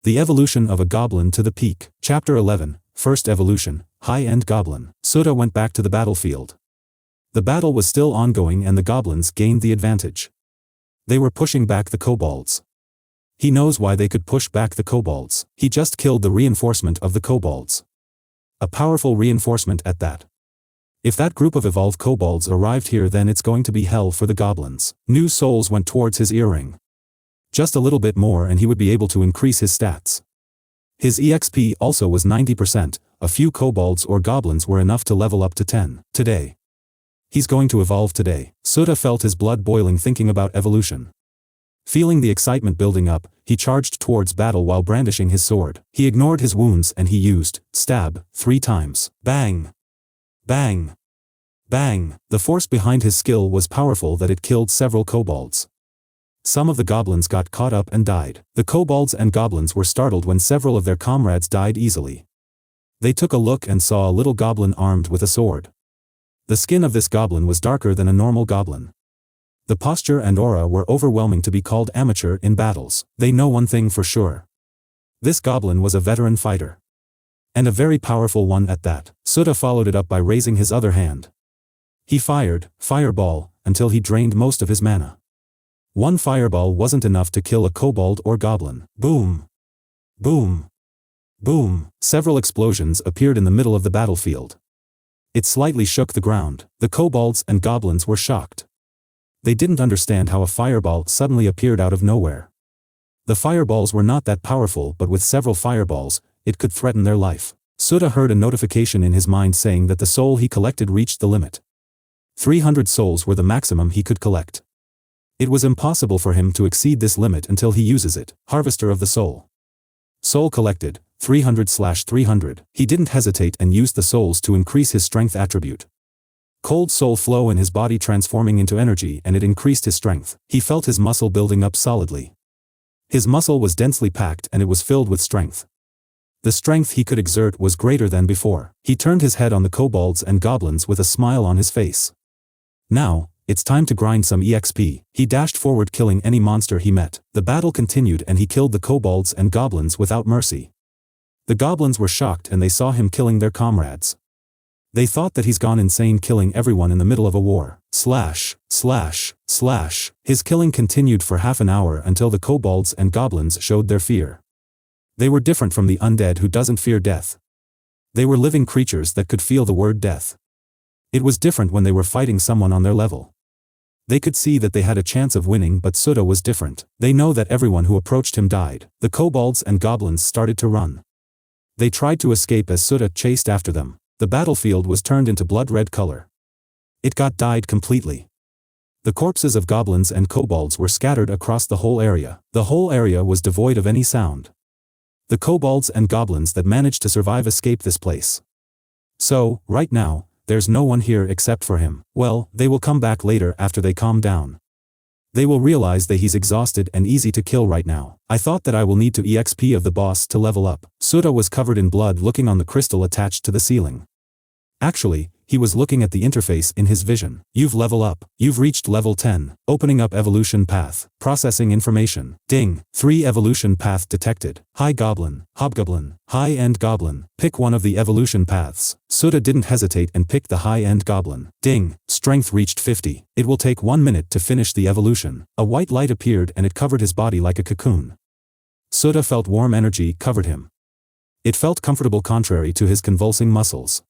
The Evolution of a Goblin to the Peak. Chapter 11, First Evolution, High-End Goblin. Sutta went back to the battlefield. The battle was still ongoing and the goblins gained the advantage. They were pushing back the kobolds. He knows why they could push back the kobolds. He just killed the reinforcement of the kobolds. A powerful reinforcement at that. If that group of evolved kobolds arrived here, then it's going to be hell for the goblins. New souls went towards his earring. Just a little bit more and he would be able to increase his stats. His EXP also was 90%, a few kobolds or goblins were enough to level up to 10. Today. He's going to evolve today. Sutta felt his blood boiling thinking about evolution. Feeling the excitement building up, he charged towards battle while brandishing his sword. He ignored his wounds and he used stab 3 times. Bang! Bang! Bang! The force behind his skill was powerful that it killed several kobolds. Some of the goblins got caught up and died. The kobolds and goblins were startled when several of their comrades died easily. They took a look and saw a little goblin armed with a sword. The skin of this goblin was darker than a normal goblin. The posture and aura were overwhelming to be called amateur in battles. They know one thing for sure. This goblin was a veteran fighter. And a very powerful one at that. Sutta followed it up by raising his other hand. He fired, fireball, until he drained most of his mana. One fireball wasn't enough to kill a kobold or goblin. Boom! Boom! Boom! Several explosions appeared in the middle of the battlefield. It slightly shook the ground. The kobolds and goblins were shocked. They didn't understand how a fireball suddenly appeared out of nowhere. The fireballs were not that powerful, but with several fireballs, it could threaten their life. Sutta heard a notification in his mind saying that the soul he collected reached the limit. 300 souls were the maximum he could collect. It was impossible for him to exceed this limit until he uses it. Harvester of the Soul. Soul collected, 300/300. He didn't hesitate and used the souls to increase his strength attribute. Cold soul flow in his body transforming into energy and it increased his strength. He felt his muscle building up solidly. His muscle was densely packed and it was filled with strength. The strength he could exert was greater than before. He turned his head on the kobolds and goblins with a smile on his face. Now, it's time to grind some EXP. He dashed forward killing any monster he met. The battle continued and he killed the kobolds and goblins without mercy. The goblins were shocked and they saw him killing their comrades. They thought that he's gone insane killing everyone in the middle of a war. Slash, slash, slash. His killing continued for half an hour until the kobolds and goblins showed their fear. They were different from the undead who doesn't fear death. They were living creatures that could feel the word death. It was different when they were fighting someone on their level. They could see that they had a chance of winning, but Sutta was different. They know that everyone who approached him died. The kobolds and goblins started to run. They tried to escape as Sutta chased after them. The battlefield was turned into blood-red color. It got dyed completely. The corpses of goblins and kobolds were scattered across the whole area. The whole area was devoid of any sound. The kobolds and goblins that managed to survive escaped this place. So, right now, there's no one here except for him. Well, they will come back later after they calm down. They will realize that he's exhausted and easy to kill right now. I thought that I will need to EXP of the boss to level up. Sutta was covered in blood looking on the crystal attached to the ceiling. Actually, he was looking at the interface in his vision. You've leveled up. You've reached level 10. Opening up evolution path. Processing information. Ding. 3 evolution path detected. High Goblin. Hobgoblin. High-End Goblin. Pick one of the evolution paths. Sutta didn't hesitate and picked the High-End Goblin. Ding. Strength reached 50. It will take 1 minute to finish the evolution. A white light appeared and it covered his body like a cocoon. Sutta felt warm energy covered him. It felt comfortable contrary to his convulsing muscles.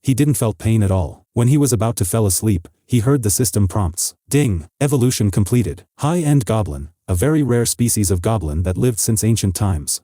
He didn't felt pain at all. When he was about to fall asleep, he heard the system prompts. Ding! Evolution completed. High-End Goblin, a very rare species of goblin that lived since ancient times.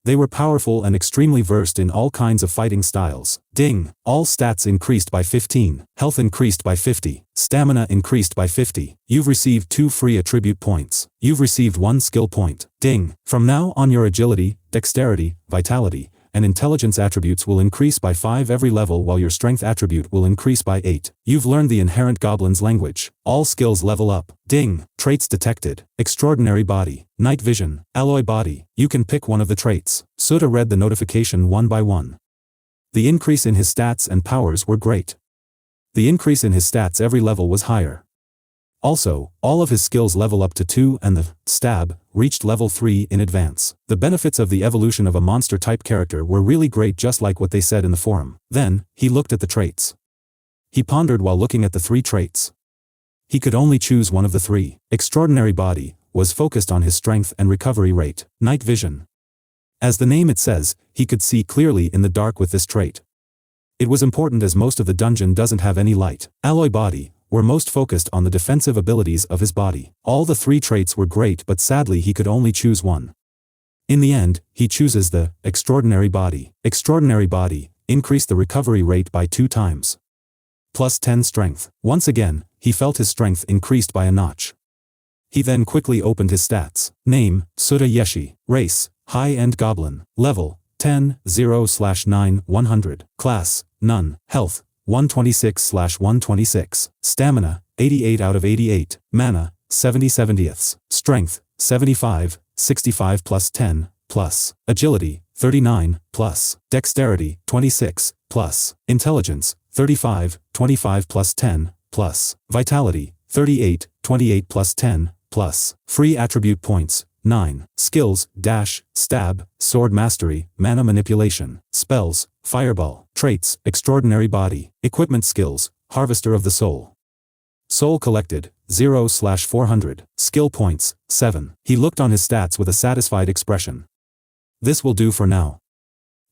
They were powerful and extremely versed in all kinds of fighting styles. Ding! All stats increased by 15. Health increased by 50. Stamina increased by 50. You've received 2 free attribute points. You've received 1 skill point. Ding! From now on your agility, dexterity, vitality, and intelligence attributes will increase by 5 every level while your strength attribute will increase by 8. You've learned the inherent goblin's language. All skills level up. Ding! Traits detected. Extraordinary body. Night vision. Alloy body. You can pick one of the traits. Sutta read the notification one by one. The increase in his stats and powers were great. The increase in his stats every level was higher. Also, all of his skills level up to 2 and the stab reached level 3 in advance. The benefits of the evolution of a monster-type character were really great, just like what they said in the forum. Then, he looked at the traits. He pondered while looking at the 3 traits. He could only choose one of the 3. Extraordinary Body was focused on his strength and recovery rate. Night Vision. As the name it says, he could see clearly in the dark with this trait. It was important as most of the dungeon doesn't have any light. Alloy Body were most focused on the defensive abilities of his body. All the 3 traits were great, but sadly he could only choose one. In the end, he chooses the Extraordinary Body. Extraordinary Body increased the recovery rate by 2 times. Plus 10 strength. Once again, he felt his strength increased by a notch. He then quickly opened his stats. Name, Suda Yeshi. Race, High-End Goblin. Level, 10, 0/9, 100. Class, None. Health, 126/126. Stamina, 88 out of 88. Mana, 70/70. Strength, 75, 65 plus 10, plus. Agility, 39, plus. Dexterity, 26, plus. Intelligence, 35, 25 plus 10, plus. Vitality, 38, 28 plus 10, plus. Free attribute points, 9. Skills, Dash, Stab, Sword Mastery, Mana Manipulation. Spells, Fireball. Traits, Extraordinary Body. Equipment skills, Harvester of the Soul. Soul collected, 0/400. Skill points, 7. He looked on his stats with a satisfied expression. This will do for now.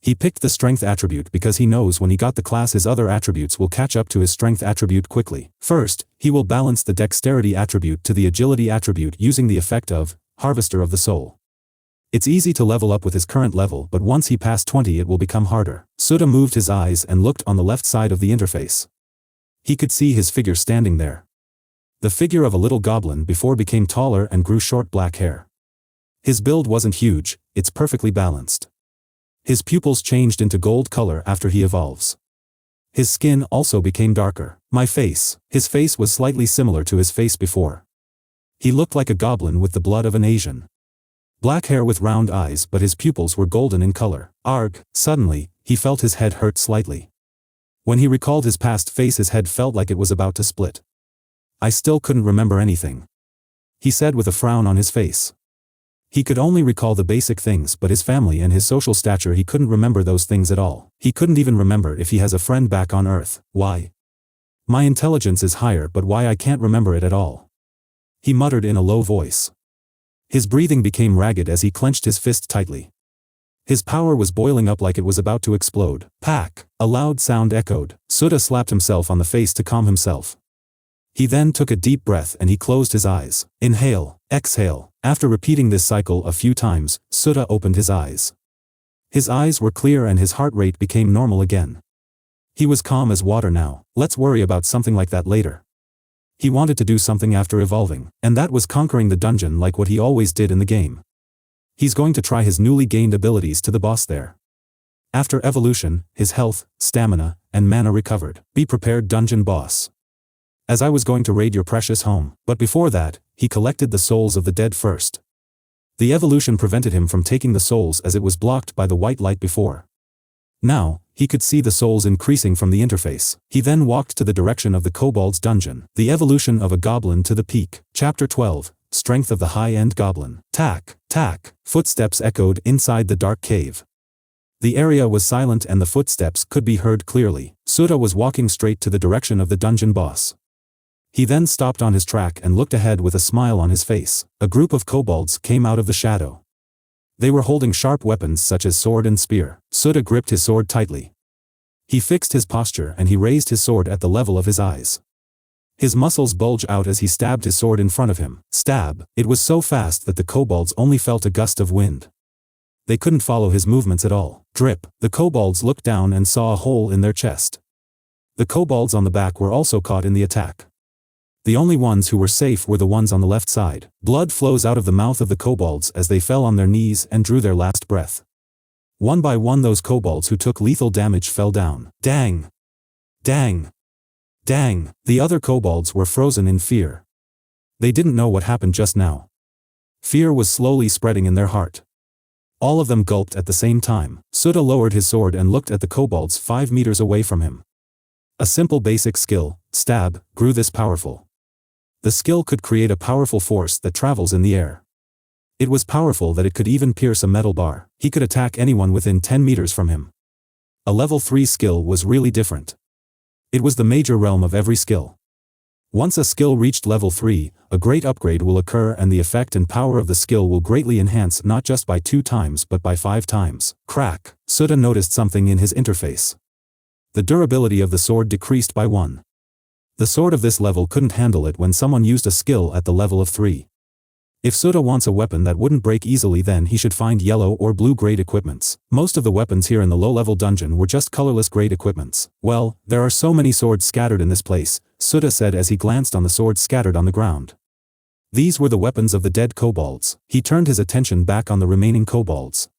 He picked the strength attribute because he knows when he got the class his other attributes will catch up to his strength attribute quickly. First, he will balance the dexterity attribute to the agility attribute using the effect of Harvester of the Soul. It's easy to level up with his current level, but once he passed 20 it will become harder. Suda moved his eyes and looked on the left side of the interface. He could see his figure standing there. The figure of a little goblin before became taller and grew short black hair. His build wasn't huge, it's perfectly balanced. His pupils changed into gold color after he evolves. His skin also became darker. His face was slightly similar to his face before. He looked like a goblin with the blood of an Asian. Black hair with round eyes, but his pupils were golden in color. Arg! Suddenly, he felt his head hurt slightly. When he recalled his past face, his head felt like it was about to split. I still couldn't remember anything, he said with a frown on his face. He could only recall the basic things, but his family and his social stature, he couldn't remember those things at all. He couldn't even remember if he has a friend back on Earth. Why? My intelligence is higher, but why I can't remember it at all? He muttered in a low voice. His breathing became ragged as he clenched his fist tightly. His power was boiling up like it was about to explode. Pack! A loud sound echoed. Suda slapped himself on the face to calm himself. He then took a deep breath and he closed his eyes. Inhale, exhale. After repeating this cycle a few times, Suda opened his eyes. His eyes were clear and his heart rate became normal again. He was calm as water now. Let's worry about something like that later. He wanted to do something after evolving, and that was conquering the dungeon like what he always did in the game. He's going to try his newly gained abilities to the boss there. After evolution, his health, stamina, and mana recovered. Be prepared, dungeon boss. As I was going to raid your precious home, but before that, he collected the souls of the dead first. The evolution prevented him from taking the souls as it was blocked by the white light before. Now, he could see the souls increasing from the interface. He then walked to the direction of the kobold's dungeon. The evolution of a goblin to the peak. Chapter 12. Strength of the high-end goblin. Tack, tack. Footsteps echoed inside the dark cave. The area was silent and the footsteps could be heard clearly. Suda was walking straight to the direction of the dungeon boss. He then stopped on his track and looked ahead with a smile on his face. A group of kobolds came out of the shadow. They were holding sharp weapons such as sword and spear. Suda gripped his sword tightly. He fixed his posture and he raised his sword at the level of his eyes. His muscles bulged out as he stabbed his sword in front of him. Stab! It was so fast that the kobolds only felt a gust of wind. They couldn't follow his movements at all. Drip! The kobolds looked down and saw a hole in their chest. The kobolds on the back were also caught in the attack. The only ones who were safe were the ones on the left side. Blood flows out of the mouth of the kobolds as they fell on their knees and drew their last breath. One by one those kobolds who took lethal damage fell down. Dang! Dang! Dang! The other kobolds were frozen in fear. They didn't know what happened just now. Fear was slowly spreading in their heart. All of them gulped at the same time. Suda lowered his sword and looked at the kobolds 5 meters away from him. A simple basic skill, stab, grew this powerful. The skill could create a powerful force that travels in the air. It was powerful that it could even pierce a metal bar. He could attack anyone within 10 meters from him. A level 3 skill was really different. It was the major realm of every skill. Once a skill reached level 3, a great upgrade will occur and the effect and power of the skill will greatly enhance not just by 2 times but by 5 times. Crack! Sutta noticed something in his interface. The durability of the sword decreased by 1. The sword of this level couldn't handle it when someone used a skill at the level of 3. If Sutta wants a weapon that wouldn't break easily, then he should find yellow or blue grade equipments. Most of the weapons here in the low-level dungeon were just colorless grade equipments. Well, there are so many swords scattered in this place, Sutta said as he glanced on the swords scattered on the ground. These were the weapons of the dead kobolds. He turned his attention back on the remaining kobolds.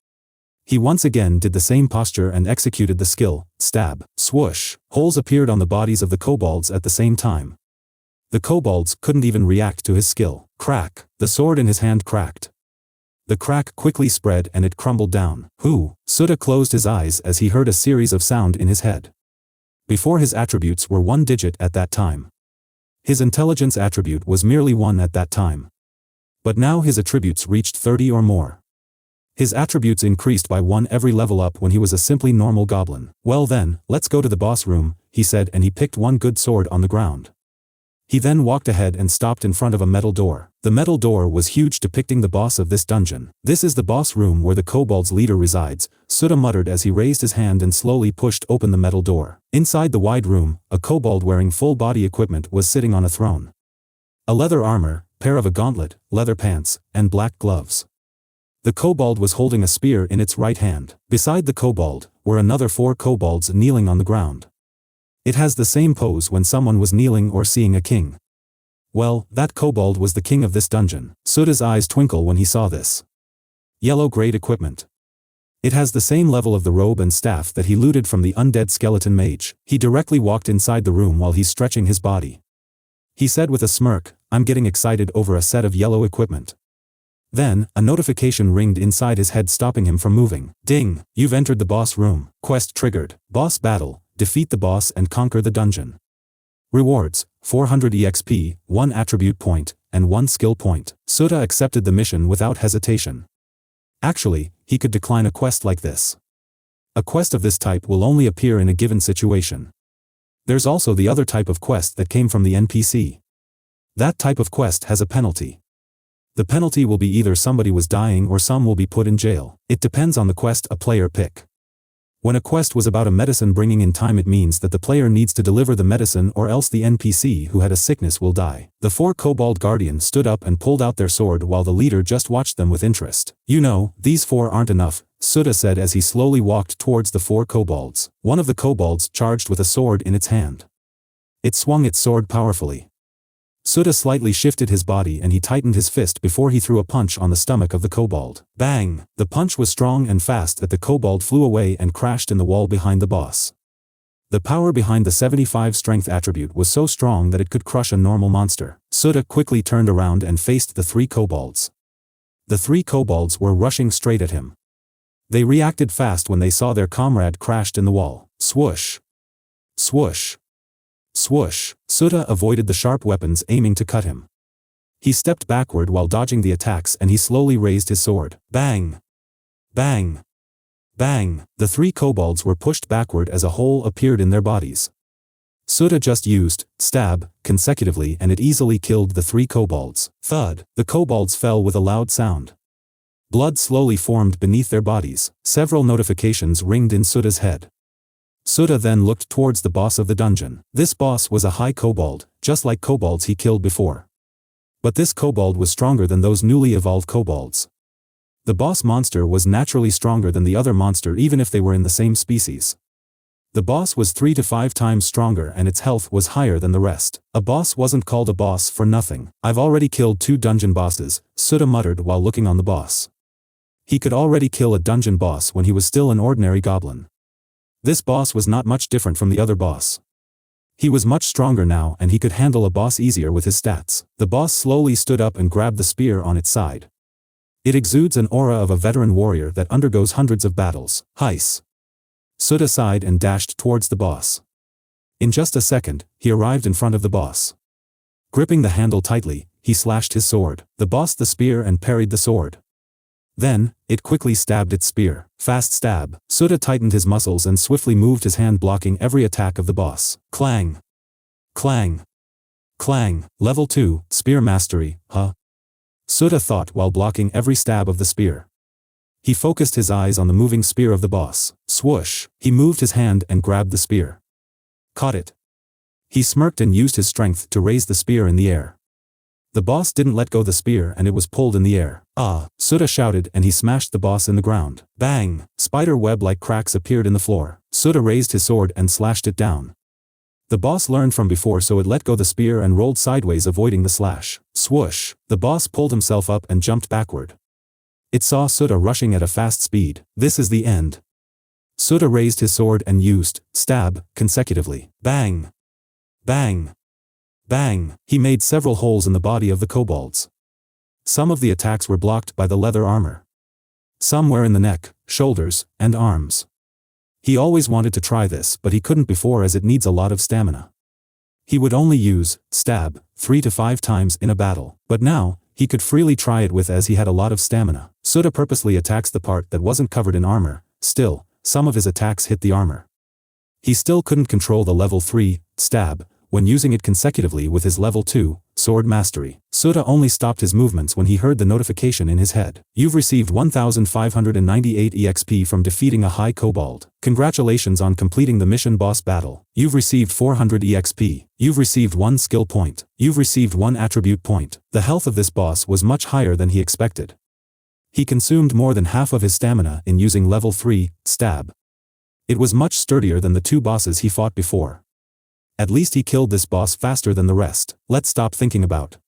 He once again did the same posture and executed the skill, stab, swoosh. Holes appeared on the bodies of the kobolds at the same time. The kobolds couldn't even react to his skill. Crack! The sword in his hand cracked. The crack quickly spread and it crumbled down. Who? Sutta closed his eyes as he heard a series of sound in his head. Before his attributes were 1 digit at that time. His intelligence attribute was merely 1 at that time. But now his attributes reached 30 or more. His attributes increased by 1 every level up when he was a simply normal goblin. Well then, let's go to the boss room, he said, and he picked one good sword on the ground. He then walked ahead and stopped in front of a metal door. The metal door was huge, depicting the boss of this dungeon. This is the boss room where the kobold's leader resides, Sutta muttered as he raised his hand and slowly pushed open the metal door. Inside the wide room, a kobold wearing full body equipment was sitting on a throne. A leather armor, pair of a gauntlet, leather pants, and black gloves. The kobold was holding a spear in its right hand. Beside the kobold were another 4 kobolds kneeling on the ground. It has the same pose when someone was kneeling or seeing a king. Well, that kobold was the king of this dungeon. Sutta's eyes twinkle when he saw this. Yellow grade equipment. It has the same level of the robe and staff that he looted from the undead skeleton mage. He directly walked inside the room while he's stretching his body. He said with a smirk, "I'm getting excited over a set of yellow equipment." Then, a notification ringed inside his head, stopping him from moving. Ding! You've entered the boss room. Quest triggered. Boss battle. Defeat the boss and conquer the dungeon. Rewards, 400 EXP, 1 attribute point, and 1 skill point. Sutta accepted the mission without hesitation. Actually, he could decline a quest like this. A quest of this type will only appear in a given situation. There's also the other type of quest that came from the NPC. That type of quest has a penalty. The penalty will be either somebody was dying or some will be put in jail. It depends on the quest a player pick. When a quest was about a medicine bringing in time, it means that the player needs to deliver the medicine or else the NPC who had a sickness will die. The 4 kobold guardians stood up and pulled out their sword while the leader just watched them with interest. You know, these 4 aren't enough, Sutta said as he slowly walked towards the 4 kobolds. One of the kobolds charged with a sword in its hand. It swung its sword powerfully. Sutta slightly shifted his body and he tightened his fist before he threw a punch on the stomach of the kobold. Bang! The punch was strong and fast that the kobold flew away and crashed in the wall behind the boss. The power behind the 75 strength attribute was so strong that it could crush a normal monster. Sutta quickly turned around and faced the 3 kobolds. The 3 kobolds were rushing straight at him. They reacted fast when they saw their comrade crashed in the wall. Swoosh! Swoosh! Swoosh! Sutta avoided the sharp weapons aiming to cut him. He stepped backward while dodging the attacks and he slowly raised his sword. Bang! Bang! Bang! The 3 kobolds were pushed backward as a hole appeared in their bodies. Sutta just used stab consecutively and it easily killed the 3 kobolds. Thud! The kobolds fell with a loud sound. Blood slowly formed beneath their bodies. Several notifications ringed in Sutta's head. Sutta then looked towards the boss of the dungeon. This boss was a high kobold, just like kobolds he killed before. But this kobold was stronger than those newly evolved kobolds. The boss monster was naturally stronger than the other monster even if they were in the same species. The boss was 3 to 5 times stronger and its health was higher than the rest. A boss wasn't called a boss for nothing. I've already killed 2 dungeon bosses, Sutta muttered while looking on the boss. He could already kill a dungeon boss when he was still an ordinary goblin. This boss was not much different from the other boss. He was much stronger now and he could handle a boss easier with his stats. The boss slowly stood up and grabbed the spear on its side. It exudes an aura of a veteran warrior that undergoes hundreds of battles. Heis! Sutta sighed and dashed towards the boss. In just a second, he arrived in front of the boss. Gripping the handle tightly, he slashed his sword. The boss the spear and parried the sword. Then, it quickly stabbed its spear. Fast stab. Sutta tightened his muscles and swiftly moved his hand, blocking every attack of the boss. Clang. Clang. Clang. Level 2, Spear Mastery, huh? Sutta thought while blocking every stab of the spear. He focused his eyes on the moving spear of the boss. Swoosh. He moved his hand and grabbed the spear. Caught it. He smirked and used his strength to raise the spear in the air. The boss didn't let go the spear and it was pulled in the air. Ah! Sutta shouted and he smashed the boss in the ground. Bang! Spider web-like cracks appeared in the floor. Sutta raised his sword and slashed it down. The boss learned from before, so it let go the spear and rolled sideways, avoiding the slash. Swoosh! The boss pulled himself up and jumped backward. It saw Sutta rushing at a fast speed. This is the end. Sutta raised his sword and used stab consecutively. Bang! Bang! Bang! He made several holes in the body of the kobolds. Some of the attacks were blocked by the leather armor. Some were in the neck, shoulders, and arms. He always wanted to try this, but he couldn't before, as it needs a lot of stamina. He would only use stab 3 to 5 times in a battle, but now, he could freely try it with, as he had a lot of stamina. Sutta purposely attacks the part that wasn't covered in armor. Still, some of his attacks hit the armor. He still couldn't control the level 3 stab when using it consecutively with his level 2 sword mastery. Sutta only stopped his movements when he heard the notification in his head. You've received 1598 EXP from defeating a high kobold. Congratulations on completing the mission boss battle. You've received 400 EXP. You've received 1 skill point. You've received 1 attribute point. The health of this boss was much higher than he expected. He consumed more than half of his stamina in using level 3 stab. It was much sturdier than the 2 bosses he fought before. At least he killed this boss faster than the rest. Let's stop thinking about.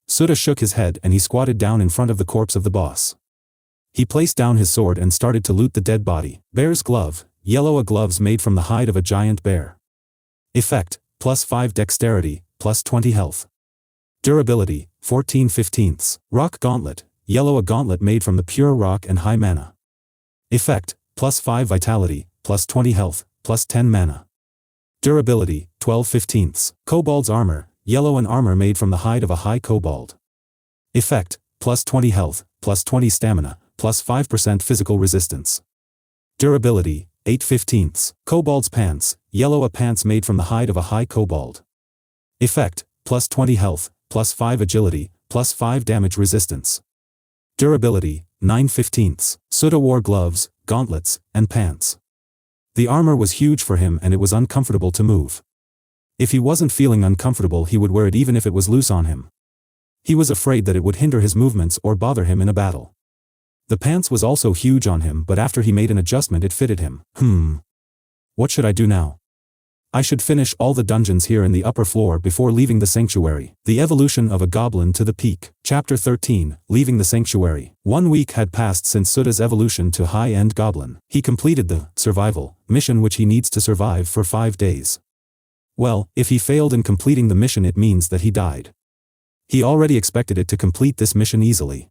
Sutta shook his head and he squatted down in front of the corpse of the boss. He placed down his sword and started to loot the dead body. Bear's glove, yellow gloves made from the hide of a giant bear. Effect, +5 dexterity, +20 health. Durability, 14/15. Rock gauntlet, yellow gauntlet made from the pure rock and high mana. Effect, +5 vitality, +20 health, +10 mana. Durability, 12/15. Kobold's armor, yellow armor made from the hide of a high kobold. Effect, +20 health, +20 stamina, +5% physical resistance. Durability, 8/15. Kobold's pants, yellow pants made from the hide of a high kobold. Effect, +20 health, +5 agility, +5 damage resistance. Durability, 9/15. Sutta wore gloves, gauntlets, and pants. The armor was huge for him and it was uncomfortable to move. If he wasn't feeling uncomfortable, he would wear it even if it was loose on him. He was afraid that it would hinder his movements or bother him in a battle. The pants was also huge on him, but after he made an adjustment it fitted him. What should I do now? I should finish all the dungeons here in the upper floor before leaving the sanctuary. The evolution of a goblin to the peak. Chapter 13, Leaving the Sanctuary. 1 week had passed since Sutta's evolution to high-end goblin. He completed the survival mission, which he needs to survive for 5 days. Well, if he failed in completing the mission, it means that he died. He already expected it to complete this mission easily.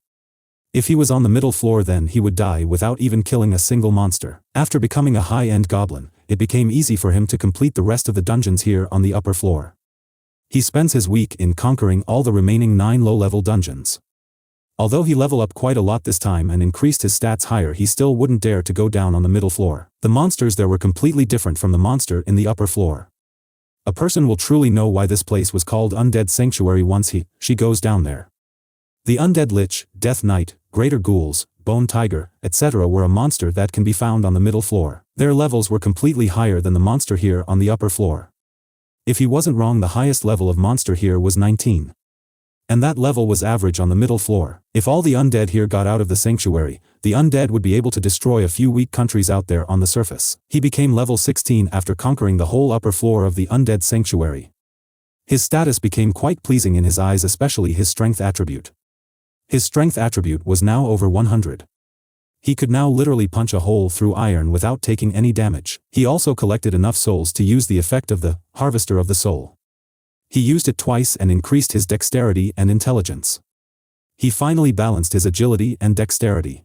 If he was on the middle floor, then he would die without even killing a single monster. After becoming a high-end goblin, it became easy for him to complete the rest of the dungeons here on the upper floor. He spends his week in conquering all the remaining 9 low-level dungeons. Although he leveled up quite a lot this time and increased his stats higher, he still wouldn't dare to go down on the middle floor. The monsters there were completely different from the monster in the upper floor. A person will truly know why this place was called Undead Sanctuary once she goes down there. The Undead Lich, Death Knight, Greater Ghouls, Bone Tiger, etc. were a monster that can be found on the middle floor. Their levels were completely higher than the monster here on the upper floor. If he wasn't wrong, the highest level of monster here was 19. And that level was average on the middle floor. If all the undead here got out of the sanctuary, the undead would be able to destroy a few weak countries out there on the surface. He became level 16 after conquering the whole upper floor of the undead sanctuary. His status became quite pleasing in his eyes, especially his strength attribute. His strength attribute was now over 100. He could now literally punch a hole through iron without taking any damage. He also collected enough souls to use the effect of the Harvester of the Soul. He used it twice and increased his dexterity and intelligence. He finally balanced his agility and dexterity.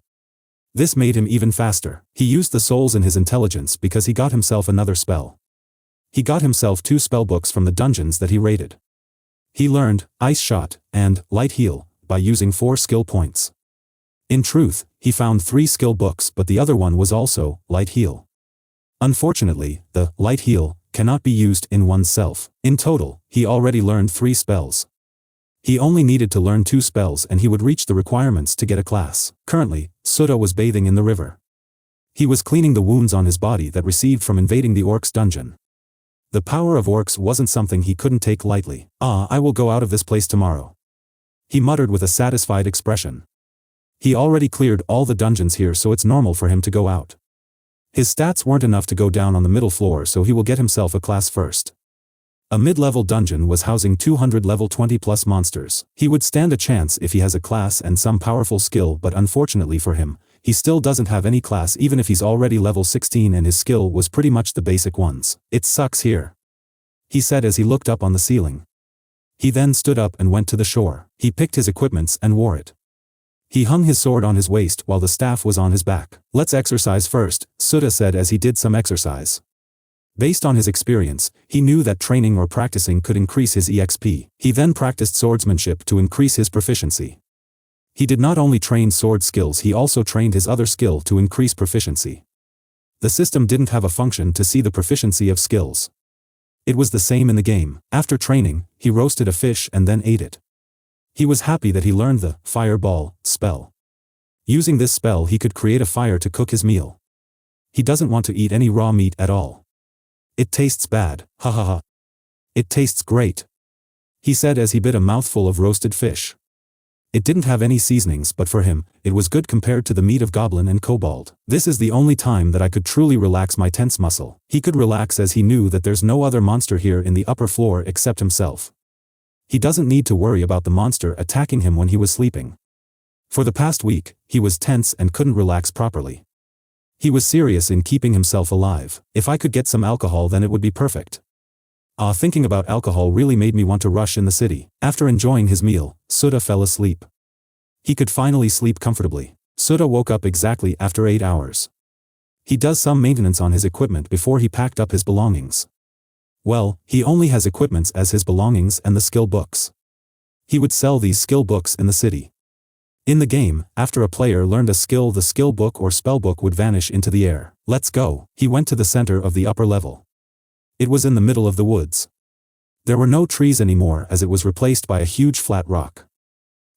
This made him even faster. He used the souls in his intelligence because he got himself another spell. He got himself 2 spellbooks from the dungeons that he raided. He learned Ice Shot and Light Heal by using 4 skill points. In truth, he found 3 skill books, but the other one was also Light Heal. Unfortunately, the Light Heal cannot be used in oneself. In total, he already learned 3 spells. He only needed to learn 2 spells and he would reach the requirements to get a class. Currently, Sutta was bathing in the river. He was cleaning the wounds on his body that received from invading the orcs' dungeon. The power of orcs wasn't something he couldn't take lightly. I will go out of this place tomorrow," he muttered with a satisfied expression. He already cleared all the dungeons here, so it's normal for him to go out. His stats weren't enough to go down on the middle floor, so he will get himself a class first. A mid-level dungeon was housing 200 level 20+ monsters. He would stand a chance if he has a class and some powerful skill, but unfortunately for him, he still doesn't have any class even if he's already level 16 and his skill was pretty much the basic ones. "It sucks here," he said as he looked up on the ceiling. He then stood up and went to the shore. He picked his equipments and wore it. He hung his sword on his waist while the staff was on his back. "Let's exercise first," Sutta said as he did some exercise. Based on his experience, he knew that training or practicing could increase his EXP. He then practiced swordsmanship to increase his proficiency. He did not only train sword skills, he also trained his other skill to increase proficiency. The system didn't have a function to see the proficiency of skills. It was the same in the game. After training, he roasted a fish and then ate it. He was happy that he learned the Fireball spell. Using this spell he could create a fire to cook his meal. He doesn't want to eat any raw meat at all. "It tastes bad, ha ha ha. It tastes great," he said as he bit a mouthful of roasted fish. It didn't have any seasonings, but for him, it was good compared to the meat of Goblin and Kobold. "This is the only time that I could truly relax my tense muscle." He could relax as he knew that there's no other monster here in the upper floor except himself. He doesn't need to worry about the monster attacking him when he was sleeping. For the past week, he was tense and couldn't relax properly. He was serious in keeping himself alive. "If I could get some alcohol, then it would be perfect." Thinking about alcohol really made me want to rush in the city. After enjoying his meal, Sutta fell asleep. He could finally sleep comfortably. Sutta woke up exactly after 8 hours. He does some maintenance on his equipment before he packed up his belongings. Well, he only has equipments as his belongings and the skill books. He would sell these skill books in the city. In the game, after a player learned a skill, the skill book or spell book would vanish into the air. "Let's go." He went to the center of the upper level. It was in the middle of the woods. There were no trees anymore as it was replaced by a huge flat rock.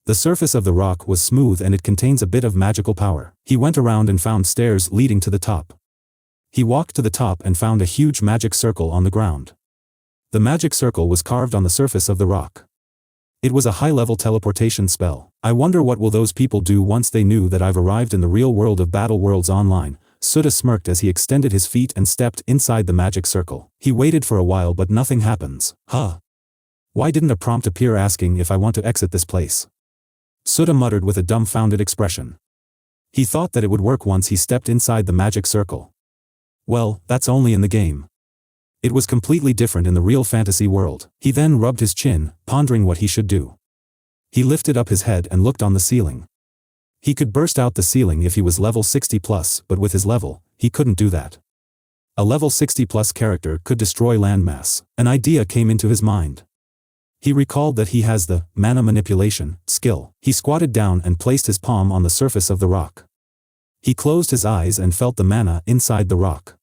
The surface of the rock was smooth and it contains a bit of magical power. He went around and found stairs leading to the top. He walked to the top and found a huge magic circle on the ground. The magic circle was carved on the surface of the rock. It was a high-level teleportation spell. "I wonder what will those people do once they knew that I've arrived in the real world of Battle Worlds Online." Sutta smirked as he extended his feet and stepped inside the magic circle. He waited for a while but nothing happens. Why didn't a prompt appear asking if I want to exit this place? Sutta muttered with a dumbfounded expression. He thought that it would work once he stepped inside the magic circle. Well, that's only in the game. It was completely different in the real fantasy world. He then rubbed his chin, pondering what he should do. He lifted up his head and looked on the ceiling. He could burst out the ceiling if he was level 60+, but with his level, he couldn't do that. A level 60+ character could destroy landmass. An idea came into his mind. He recalled that he has the mana manipulation skill. He squatted down and placed his palm on the surface of the rock. He closed his eyes and felt the mana inside the rock.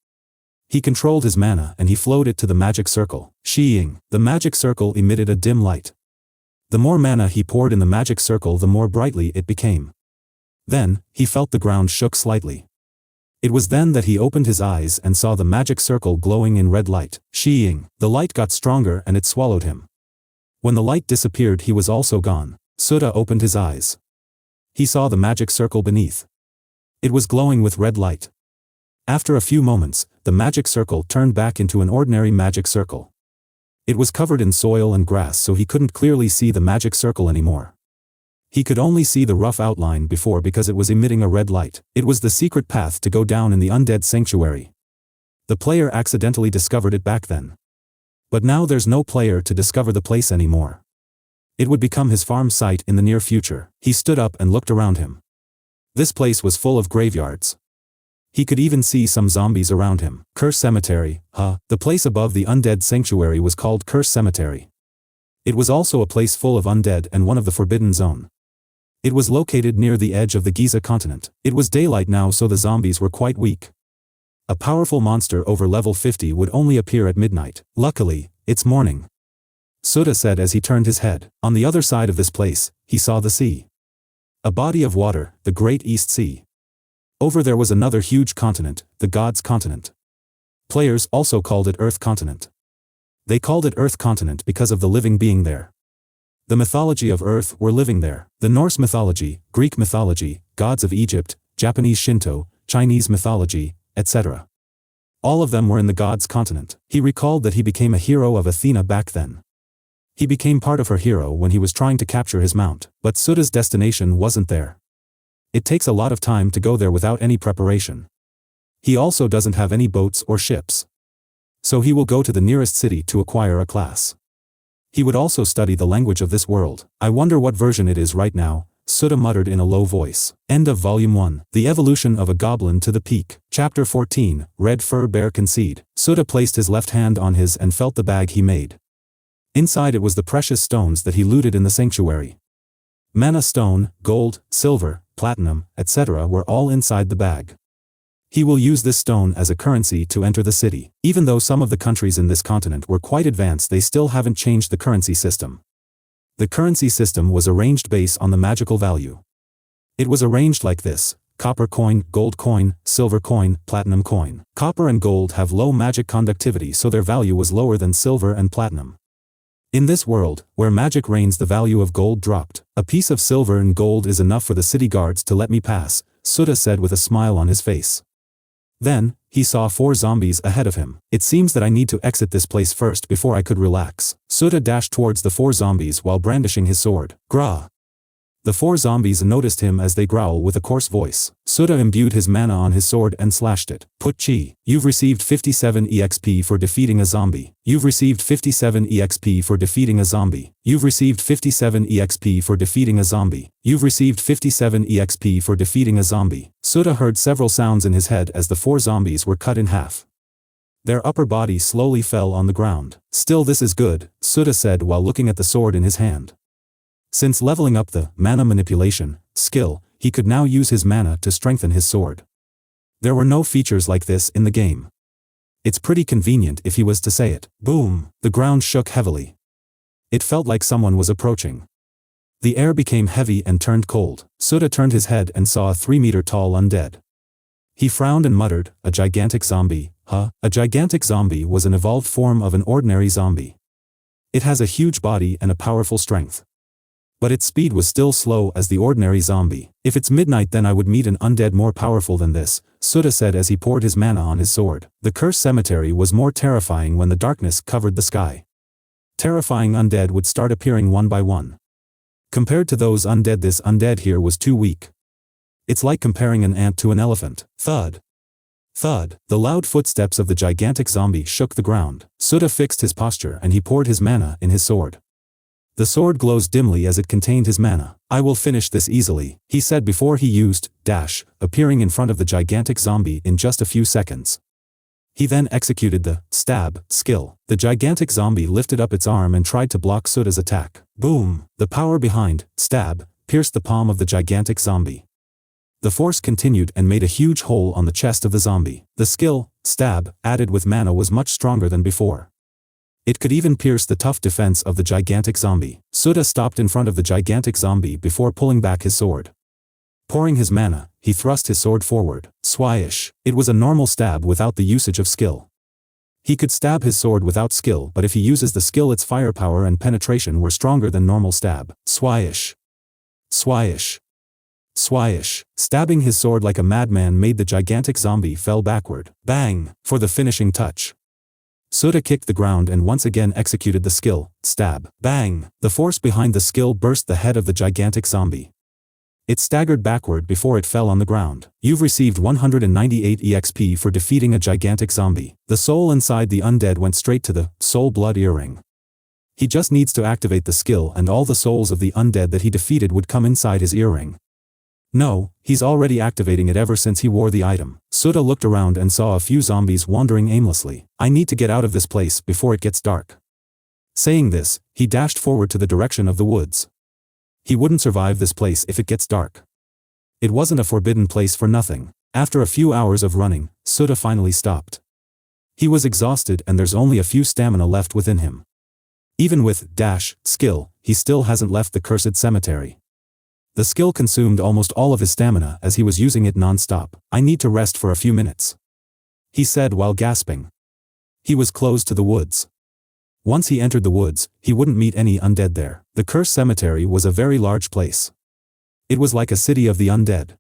He controlled his mana and he flowed it to the magic circle. Sheeing, the magic circle emitted a dim light. The more mana he poured in the magic circle, the more brightly it became. Then, he felt the ground shook slightly. It was then that he opened his eyes and saw the magic circle glowing in red light. Sheeing, the light got stronger and it swallowed him. When the light disappeared, he was also gone. Sutta opened his eyes. He saw the magic circle beneath. It was glowing with red light. After a few moments, the magic circle turned back into an ordinary magic circle. It was covered in soil and grass, so he couldn't clearly see the magic circle anymore. He could only see the rough outline before because it was emitting a red light. It was the secret path to go down in the undead sanctuary. The player accidentally discovered it back then. But now there's no player to discover the place anymore. It would become his farm site in the near future. He stood up and looked around him. This place was full of graveyards. He could even see some zombies around him. Curse Cemetery, The place above the undead sanctuary was called Curse Cemetery. It was also a place full of undead and one of the Forbidden Zone. It was located near the edge of the Giza continent. It was daylight now, so the zombies were quite weak. A powerful monster over level 50 would only appear at midnight. Luckily, it's morning, Suda said as he turned his head. On the other side of this place, he saw the sea. A body of water, the Great East Sea. Over there was another huge continent, the Gods Continent. Players also called it Earth Continent. They called it Earth Continent because of the living being there. The mythology of Earth were living there. The Norse mythology, Greek mythology, gods of Egypt, Japanese Shinto, Chinese mythology, etc. All of them were in the Gods Continent. He recalled that he became a hero of Athena back then. He became part of her hero when he was trying to capture his mount, but Suda's destination wasn't there. It takes a lot of time to go there without any preparation. He also doesn't have any boats or ships. So he will go to the nearest city to acquire a class. He would also study the language of this world. I wonder what version it is right now, Suda muttered in a low voice. End of Volume 1. The Evolution of a Goblin to the Peak. Chapter 14, Red Fur Bear Concede. Suda placed his left hand on his and felt the bag he made. Inside it was the precious stones that he looted in the sanctuary. Mana stone, gold, silver, platinum, etc. were all inside the bag. He will use this stone as a currency to enter the city. Even though some of the countries in this continent were quite advanced, they still haven't changed the currency system. The currency system was arranged based on the magical value. It was arranged like this: copper coin, gold coin, silver coin, platinum coin. Copper and gold have low magic conductivity, so their value was lower than silver and platinum. In this world, where magic reigns, the value of gold dropped. A piece of silver and gold is enough for the city guards to let me pass, Suda said with a smile on his face. Then, he saw 4 zombies ahead of him. It seems that I need to exit this place first before I could relax. Suda dashed towards the 4 zombies while brandishing his sword. Grah! The 4 zombies noticed him as they growl with a coarse voice. Suda imbued his mana on his sword and slashed it. Put chi. You've received 57 EXP for defeating a zombie. You've received 57 EXP for defeating a zombie. You've received 57 EXP for defeating a zombie. You've received 57 EXP for defeating a zombie. Suda heard several sounds in his head as the 4 zombies were cut in half. Their upper body slowly fell on the ground. Still, this is good, Suda said while looking at the sword in his hand. Since leveling up the mana manipulation skill, he could now use his mana to strengthen his sword. There were no features like this in the game. It's pretty convenient if he was to say it. Boom! The ground shook heavily. It felt like someone was approaching. The air became heavy and turned cold. Suda turned his head and saw a 3-meter-tall undead. He frowned and muttered, "A gigantic zombie, huh?" A gigantic zombie was an evolved form of an ordinary zombie. It has a huge body and a powerful strength. But its speed was still slow as the ordinary zombie. If it's midnight, then I would meet an undead more powerful than this, Suda said as he poured his mana on his sword. The cursed cemetery was more terrifying when the darkness covered the sky. Terrifying undead would start appearing one by one. Compared to those undead, this undead here was too weak. It's like comparing an ant to an elephant. Thud. Thud. The loud footsteps of the gigantic zombie shook the ground. Suda fixed his posture and he poured his mana in his sword. The sword glows dimly as it contained his mana. I will finish this easily, he said before he used dash, appearing in front of the gigantic zombie in just a few seconds. He then executed the stab skill. The gigantic zombie lifted up its arm and tried to block Suda's attack. Boom! The power behind stab pierced the palm of the gigantic zombie. The force continued and made a huge hole on the chest of the zombie. The skill stab added with mana was much stronger than before. It could even pierce the tough defense of the gigantic zombie. Suda stopped in front of the gigantic zombie before pulling back his sword. Pouring his mana, he thrust his sword forward. Swyish. It was a normal stab without the usage of skill. He could stab his sword without skill, but if he uses the skill, its firepower and penetration were stronger than normal stab. Swyish. Swyish. Swyish. Stabbing his sword like a madman made the gigantic zombie fell backward. Bang! For the finishing touch. Suda kicked the ground and once again executed the skill, stab. Bang! The force behind the skill burst the head of the gigantic zombie. It staggered backward before it fell on the ground. You've received 198 EXP for defeating a gigantic zombie. The soul inside the undead went straight to the soul blood earring. He just needs to activate the skill and all the souls of the undead that he defeated would come inside his earring. No, he's already activating it ever since he wore the item. Suda looked around and saw a few zombies wandering aimlessly. I need to get out of this place before it gets dark. Saying this, he dashed forward to the direction of the woods. He wouldn't survive this place if it gets dark. It wasn't a forbidden place for nothing. After a few hours of running, Sudha finally stopped. He was exhausted and there's only a few stamina left within him. Even with skill, he still hasn't left the cursed cemetery. The skill consumed almost all of his stamina as he was using it non-stop. I need to rest for a few minutes, he said while gasping. He was close to the woods. Once he entered the woods, he wouldn't meet any undead there. The cursed cemetery was a very large place. It was like a city of the undead.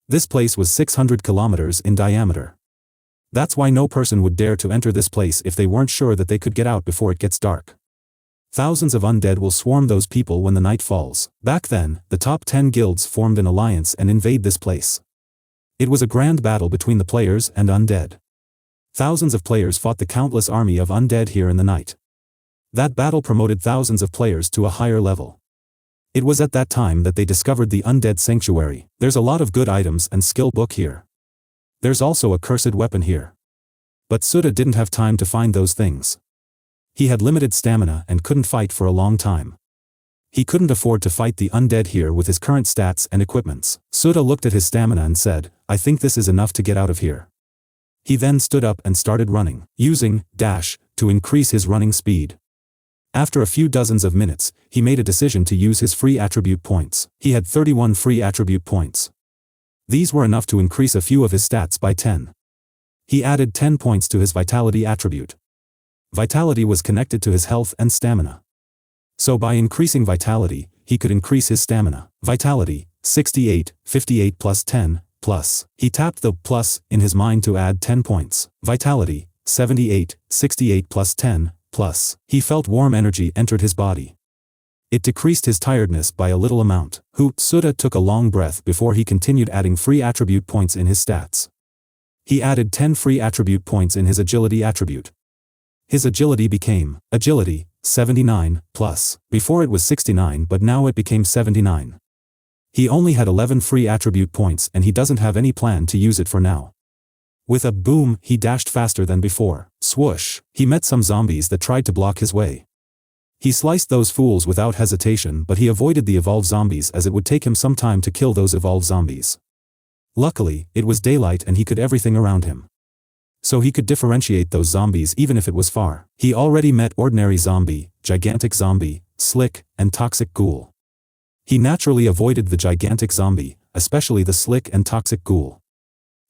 This place was 600 kilometers in diameter. That's why no person would dare to enter this place if they weren't sure that they could get out before it gets dark. Thousands of undead will swarm those people when the night falls. Back then, the top 10 guilds formed an alliance and invade this place. It was a grand battle between the players and undead. Thousands of players fought the countless army of undead here in the night. That battle promoted thousands of players to a higher level. It was at that time that they discovered the undead sanctuary. There's a lot of good items and skill book here. There's also a cursed weapon here. But Sudha didn't have time to find those things. He had limited stamina and couldn't fight for a long time. He couldn't afford to fight the undead here with his current stats and equipments. Sudha looked at his stamina and said, I think this is enough to get out of here. He then stood up and started running, using to increase his running speed. After a few dozens of minutes, he made a decision to use his free attribute points. He had 31 free attribute points. These were enough to increase a few of his stats by 10. He added 10 points to his vitality attribute. Vitality was connected to his health and stamina. So by increasing vitality, he could increase his stamina. Vitality, 68, 58 plus 10, plus. He tapped the plus in his mind to add 10 points. Vitality, 78, 68 plus 10, plus. He felt warm energy entered his body. It decreased his tiredness by a little amount. Sudha took a long breath before he continued adding free attribute points in his stats. He added 10 free attribute points in his agility attribute. His agility became agility, 79, plus. Before it was 69 but now it became 79. He only had 11 free attribute points and he doesn't have any plan to use it for now. With a boom, he dashed faster than before. Swoosh! He met some zombies that tried to block his way. He sliced those fools without hesitation, but he avoided the evolved zombies as it would take him some time to kill those evolved zombies. Luckily, it was daylight and he could everything around him. So he could differentiate those zombies even if it was far. He already met ordinary zombie, gigantic zombie, slick, and toxic ghoul. He naturally avoided the gigantic zombie, especially the slick and toxic ghoul.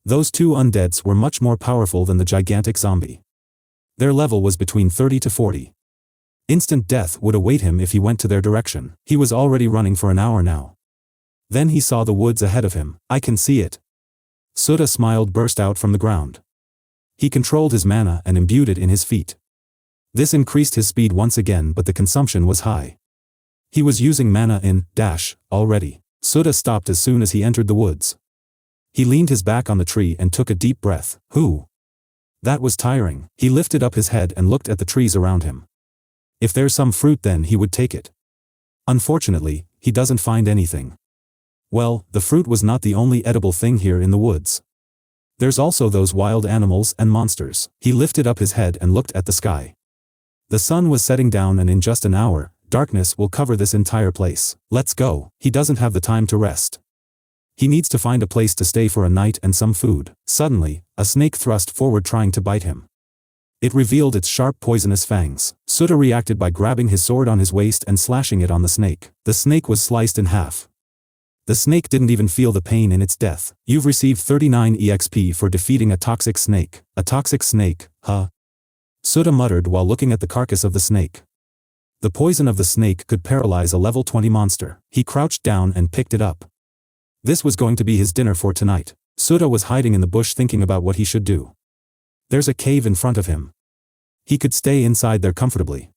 Those two undeads were much more powerful than the gigantic zombie. Their level was between 30 to 40. Instant death would await him if he went to their direction. He was already running for an hour now. Then he saw the woods ahead of him. I can see it. Sudha smiled burst out from the ground. He controlled his mana and imbued it in his feet. This increased his speed once again, but the consumption was high. He was using mana in already. Sudha stopped as soon as he entered the woods. He leaned his back on the tree and took a deep breath. That was tiring. He lifted up his head and looked at the trees around him. If there's some fruit then he would take it. Unfortunately, he doesn't find anything. Well, the fruit was not the only edible thing here in the woods. There's also those wild animals and monsters. He lifted up his head and looked at the sky. The sun was setting down and in just an hour, darkness will cover this entire place. Let's go. He doesn't have the time to rest. He needs to find a place to stay for a night and some food. Suddenly, a snake thrust forward trying to bite him. It revealed its sharp poisonous fangs. Sudha reacted by grabbing his sword on his waist and slashing it on the snake. The snake was sliced in half. The snake didn't even feel the pain in its death. You've received 39 EXP for defeating a toxic snake. A toxic snake, huh? Sudha muttered while looking at the carcass of the snake. The poison of the snake could paralyze a level 20 monster. He crouched down and picked it up. This was going to be his dinner for tonight. Sudha was hiding in the bush thinking about what he should do. There's a cave in front of him. He could stay inside there comfortably.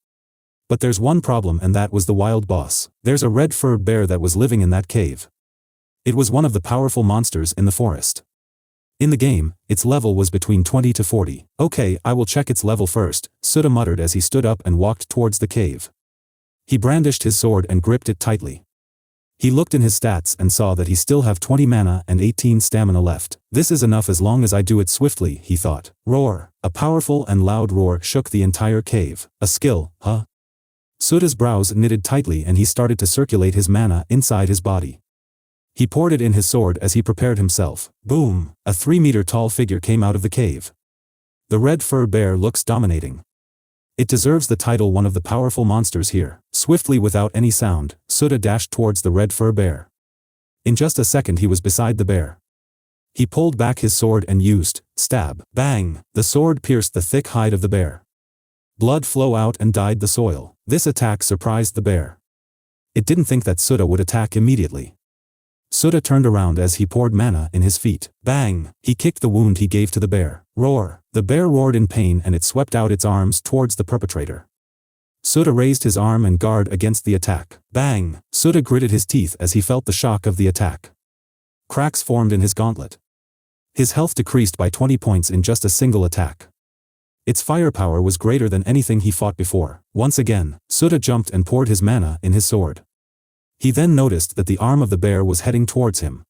But there's one problem, and that was the wild boss. There's a red-furred bear that was living in that cave. It was one of the powerful monsters in the forest. In the game, its level was between 20 to 40. Okay, I will check its level first, Sudha muttered as he stood up and walked towards the cave. He brandished his sword and gripped it tightly. He looked in his stats and saw that he still have 20 mana and 18 stamina left. This is enough as long as I do it swiftly, he thought. Roar! A powerful and loud roar shook the entire cave. A skill, huh? Soda's brows knitted tightly and he started to circulate his mana inside his body. He poured it in his sword as he prepared himself. Boom! A 3-meter-tall figure came out of the cave. The red fur bear looks dominating. It deserves the title one of the powerful monsters here. Swiftly without any sound, Soda dashed towards the red fur bear. In just a second he was beside the bear. He pulled back his sword and used, stab, bang, the sword pierced the thick hide of the bear. Blood flew out and dyed the soil. This attack surprised the bear. It didn't think that Soda would attack immediately. Soda turned around as he poured mana in his feet. Bang! He kicked the wound he gave to the bear. Roar! The bear roared in pain and it swept out its arms towards the perpetrator. Soda raised his arm and guard against the attack. Bang! Soda gritted his teeth as he felt the shock of the attack. Cracks formed in his gauntlet. His health decreased by 20 points in just a single attack. Its firepower was greater than anything he fought before. Once again, Soda jumped and poured his mana in his sword. He then noticed that the arm of the bear was heading towards him.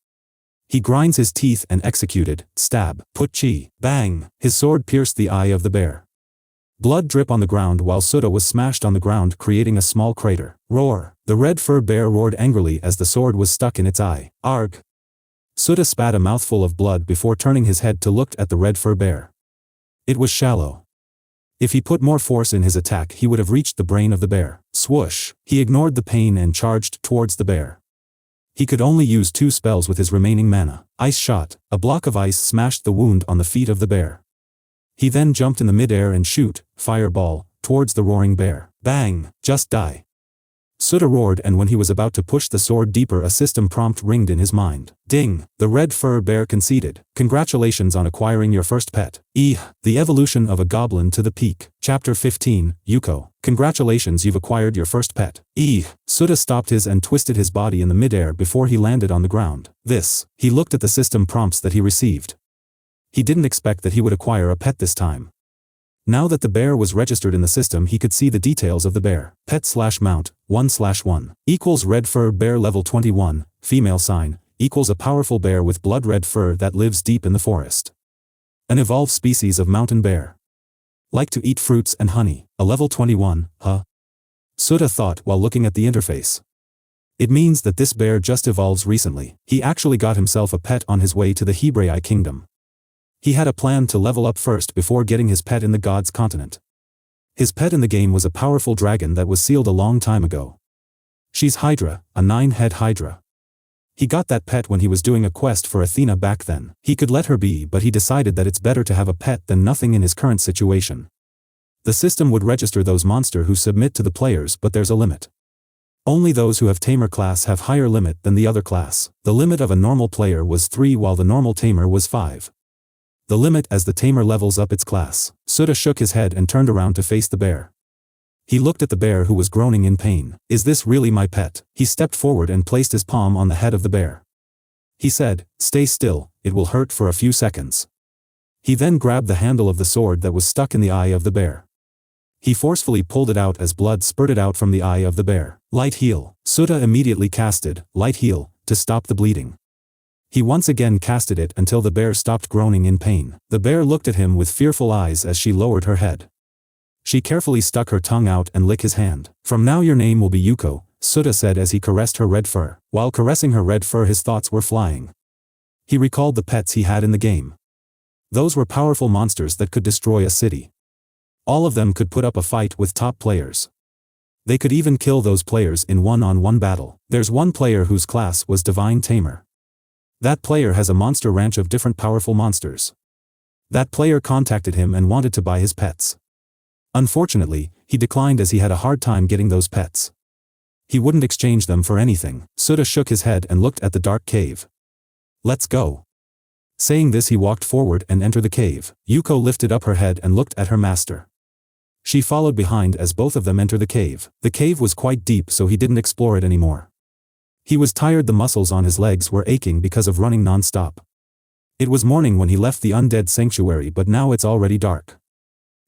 He grinds his teeth and executed, stab, put chi, bang, his sword pierced the eye of the bear. Blood dripped on the ground while Soda was smashed on the ground creating a small crater. Roar! The red fur bear roared angrily as the sword was stuck in its eye. Arg! Soda spat a mouthful of blood before turning his head to look at the red fur bear. It was shallow. If he put more force in his attack he would have reached the brain of the bear. Swoosh! He ignored the pain and charged towards the bear. He could only use 2 spells with his remaining mana. Ice shot, a block of ice smashed the wound on the feet of the bear. He then jumped in the mid-air and shoot, fireball, towards the roaring bear. Bang! Just die. Soda roared and when he was about to push the sword deeper a system prompt ringed in his mind. Ding! The red fur bear conceded. Congratulations on acquiring your first pet. The evolution of a goblin to the peak. Chapter 15, Yuko. Congratulations, you've acquired your first pet. Soda stopped his and twisted his body in the midair before he landed on the ground. He looked at the system prompts that he received. He didn't expect that he would acquire a pet this time. Now that the bear was registered in the system he could see the details of the bear. Pet/mount, 1/1. Equals red fur bear level 21, female sign, equals a powerful bear with blood red fur that lives deep in the forest. An evolved species of mountain bear. Like to eat fruits and honey, a level 21, huh? Soda thought while looking at the interface. It means that this bear just evolves recently. He actually got himself a pet on his way to the Hebrei kingdom. He had a plan to level up first before getting his pet in the God's continent. His pet in the game was a powerful dragon that was sealed a long time ago. She's Hydra, a 9-head Hydra. He got that pet when he was doing a quest for Athena back then. He could let her be but he decided that it's better to have a pet than nothing in his current situation. The system would register those monsters who submit to the players but there's a limit. Only those who have Tamer class have higher limit than the other class. The limit of a normal player was 3 while the normal Tamer was 5. The limit as the Tamer levels up its class. Soda shook his head and turned around to face the bear. He looked at the bear who was groaning in pain. Is this really my pet? He stepped forward and placed his palm on the head of the bear. He said, stay still, it will hurt for a few seconds. He then grabbed the handle of the sword that was stuck in the eye of the bear. He forcefully pulled it out as blood spurted out from the eye of the bear. Light heal. Soda immediately casted, light heal, to stop the bleeding. He once again casted it until the bear stopped groaning in pain. The bear looked at him with fearful eyes as she lowered her head. She carefully stuck her tongue out and licked his hand. From now your name will be Yuko, Soda said as he caressed her red fur. While caressing her red fur his thoughts were flying. He recalled the pets he had in the game. Those were powerful monsters that could destroy a city. All of them could put up a fight with top players. They could even kill those players in one-on-one battle. There's one player whose class was Divine Tamer. That player has a monster ranch of different powerful monsters. That player contacted him and wanted to buy his pets. Unfortunately, he declined as he had a hard time getting those pets. He wouldn't exchange them for anything. Soda shook his head and looked at the dark cave. Let's go. Saying this he walked forward and entered the cave. Yuko lifted up her head and looked at her master. She followed behind as both of them entered the cave. The cave was quite deep so he didn't explore it anymore. He was tired, the muscles on his legs were aching because of running non-stop. It was morning when he left the undead sanctuary but now it's already dark.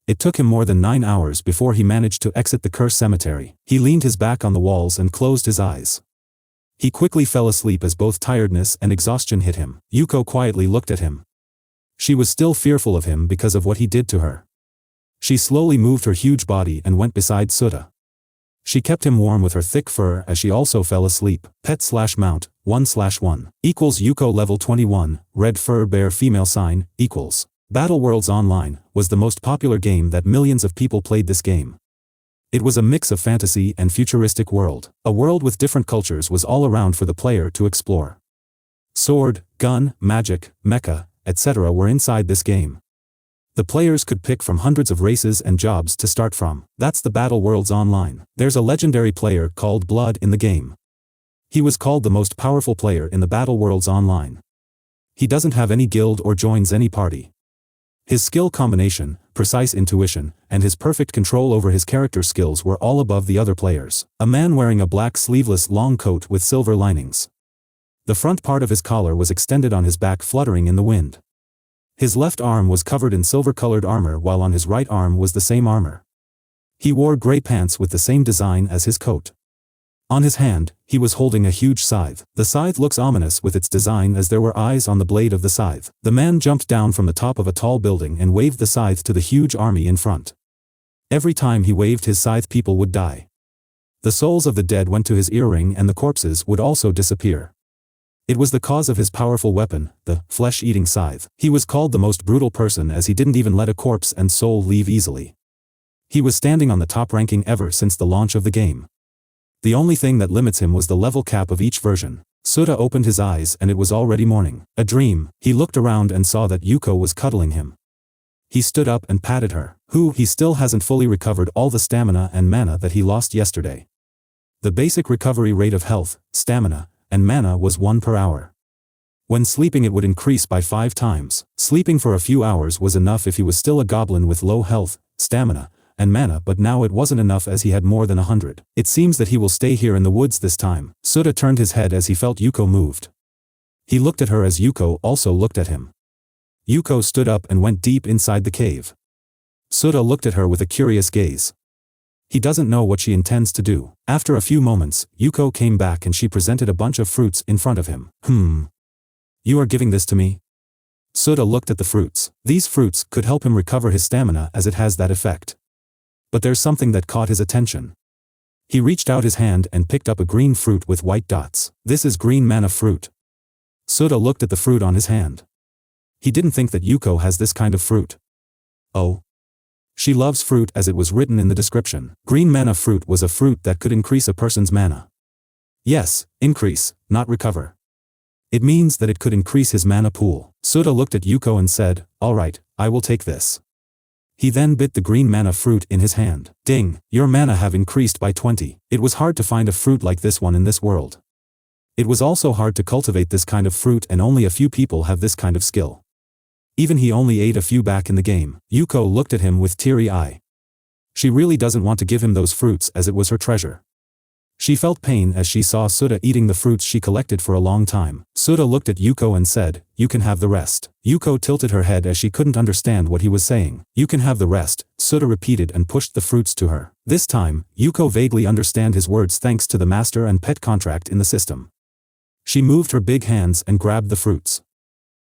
It took him more than 9 hours before he managed to exit the cursed cemetery. He leaned his back on the walls and closed his eyes. He quickly fell asleep as both tiredness and exhaustion hit him. Yuko quietly looked at him. She was still fearful of him because of what he did to her. She slowly moved her huge body and went beside Soda. She kept him warm with her thick fur as she also fell asleep. Pet/mount, 1/1. Equals Yuko level 21, red fur bear female sign, equals. Battle Worlds Online was the most popular game that millions of people played this game. It was a mix of fantasy and futuristic world. A world with different cultures was all around for the player to explore. Sword, gun, magic, mecha, etc. were inside this game. The players could pick from hundreds of races and jobs to start from. That's the Battle Worlds Online. There's a legendary player called Blood in the game. He was called the most powerful player in the Battle Worlds Online. He doesn't have any guild or joins any party. His skill combination, precise intuition, and his perfect control over his character skills were all above the other players. A man wearing a black sleeveless long coat with silver linings. The front part of his collar was extended on his back, fluttering in the wind. His left arm was covered in silver-colored armor while on his right arm was the same armor. He wore gray pants with the same design as his coat. On his hand, he was holding a huge scythe. The scythe looks ominous with its design as there were eyes on the blade of the scythe. The man jumped down from the top of a tall building and waved the scythe to the huge army in front. Every time he waved his scythe, people would die. The souls of the dead went to his earring and the corpses would also disappear. It was the cause of his powerful weapon, the flesh-eating scythe. He was called the most brutal person as he didn't even let a corpse and soul leave easily. He was standing on the top ranking ever since the launch of the game. The only thing that limits him was the level cap of each version. Suda opened his eyes and it was already morning. A dream. He looked around and saw that Yuko was cuddling him. He stood up and patted her. He still hasn't fully recovered all the stamina and mana that he lost yesterday. The basic recovery rate of health, stamina, and mana was 1 per hour. When sleeping it would increase by 5 times. Sleeping for a few hours was enough if he was still a goblin with low health, stamina, and mana, but now it wasn't enough as he had more than 100. It seems that he will stay here in the woods this time. Suda turned his head as he felt Yuko moved. He looked at her as Yuko also looked at him. Yuko stood up and went deep inside the cave. Suda looked at her with a curious gaze. He doesn't know what she intends to do. After a few moments, Yuko came back and she presented a bunch of fruits in front of him. You are giving this to me? Suda looked at the fruits. These fruits could help him recover his stamina as it has that effect. But there's something that caught his attention. He reached out his hand and picked up a green fruit with white dots. This is green mana fruit. Suda looked at the fruit on his hand. He didn't think that Yuko has this kind of fruit. Oh. She loves fruit as it was written in the description. Green mana fruit was a fruit that could increase a person's mana. Yes, increase, not recover. It means that it could increase his mana pool. Suda looked at Yuko and said, "Alright, I will take this." He then bit the green mana fruit in his hand. Ding, your mana have increased by 20. It was hard to find a fruit like this one in this world. It was also hard to cultivate this kind of fruit and only a few people have this kind of skill. Even he only ate a few back in the game. Yuko looked at him with teary eye. She really doesn't want to give him those fruits as it was her treasure. She felt pain as she saw Suda eating the fruits she collected for a long time. Suda looked at Yuko and said, "You can have the rest." Yuko tilted her head as she couldn't understand what he was saying. "You can have the rest," Suda repeated and pushed the fruits to her. This time, Yuko vaguely understood his words thanks to the master and pet contract in the system. She moved her big hands and grabbed the fruits.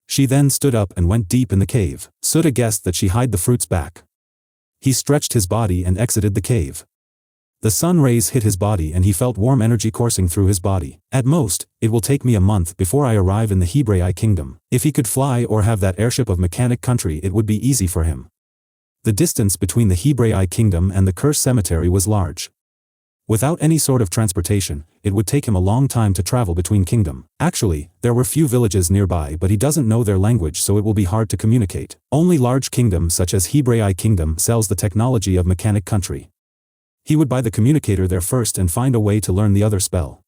She then stood up and went deep in the cave. Suda guessed that she hid the fruits back. He stretched his body and exited the cave. The sun rays hit his body and he felt warm energy coursing through his body. At most, it will take me a month before I arrive in the Hebrei kingdom. If he could fly or have that airship of mechanic country it would be easy for him. The distance between the Hebrei kingdom and the Curse cemetery was large. Without any sort of transportation, it would take him a long time to travel between kingdom. Actually, there were few villages nearby but he doesn't know their language so it will be hard to communicate. Only large kingdom such as Hebrei kingdom sells the technology of mechanic country. He would buy the communicator there first and find a way to learn the other spell.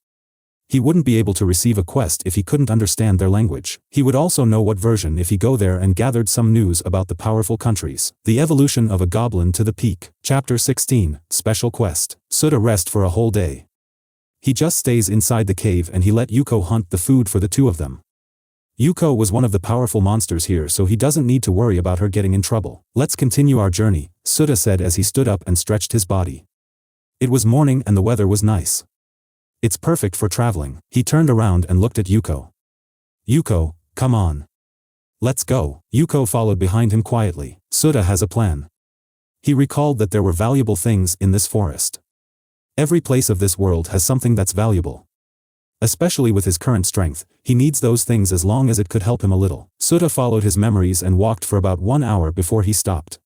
He wouldn't be able to receive a quest if he couldn't understand their language. He would also know what version if he go there and gathered some news about the powerful countries. The evolution of a goblin to the peak. Chapter 16, Special Quest. Suda rest for a whole day. He just stays inside the cave and he let Yuko hunt the food for the two of them. Yuko was one of the powerful monsters here so he doesn't need to worry about her getting in trouble. Let's continue our journey, Suda said as he stood up and stretched his body. It was morning and the weather was nice. It's perfect for traveling. He turned around and looked at Yuko. Yuko, come on. Let's go. Yuko followed behind him quietly. Suda has a plan. He recalled that there were valuable things in this forest. Every place of this world has something that's valuable. Especially with his current strength, he needs those things as long as it could help him a little. Sota followed his memories and walked for about 1 hour before he stopped.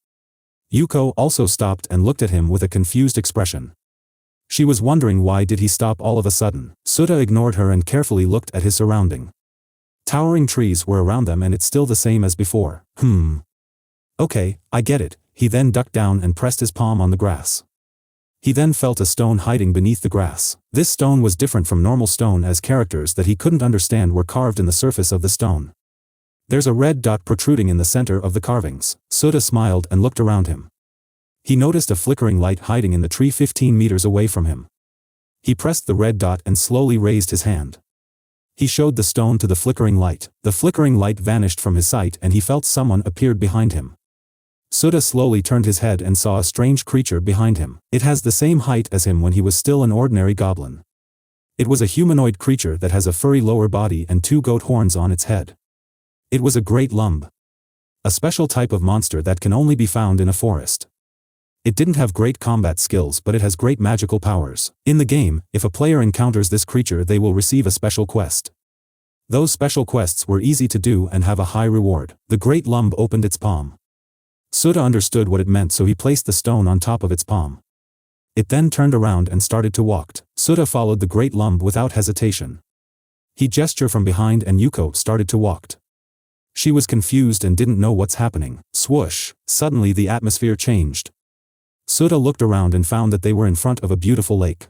Yuko also stopped and looked at him with a confused expression. She was wondering why did he stop all of a sudden. Sota ignored her and carefully looked at his surrounding. Towering trees were around them and it's still the same as before. Okay, I get it. He then ducked down and pressed his palm on the grass. He then felt a stone hiding beneath the grass. This stone was different from normal stone as characters that he couldn't understand were carved in the surface of the stone. There's a red dot protruding in the center of the carvings. Sota smiled and looked around him. He noticed a flickering light hiding in the tree 15 meters away from him. He pressed the red dot and slowly raised his hand. He showed the stone to the flickering light. The flickering light vanished from his sight and he felt someone appeared behind him. Sota slowly turned his head and saw a strange creature behind him. It has the same height as him when he was still an ordinary goblin. It was a humanoid creature that has a furry lower body and 2 goat horns on its head. It was a great lumb. A special type of monster that can only be found in a forest. It didn't have great combat skills but it has great magical powers. In the game, if a player encounters this creature they will receive a special quest. Those special quests were easy to do and have a high reward. The great lumb opened its palm. Sota understood what it meant so he placed the stone on top of its palm. It then turned around and started to walk. Sota followed the great lumb without hesitation. He gestured from behind and Yuko started to walk. She was confused and didn't know what's happening. Swoosh! Suddenly the atmosphere changed. Sota looked around and found that they were in front of a beautiful lake.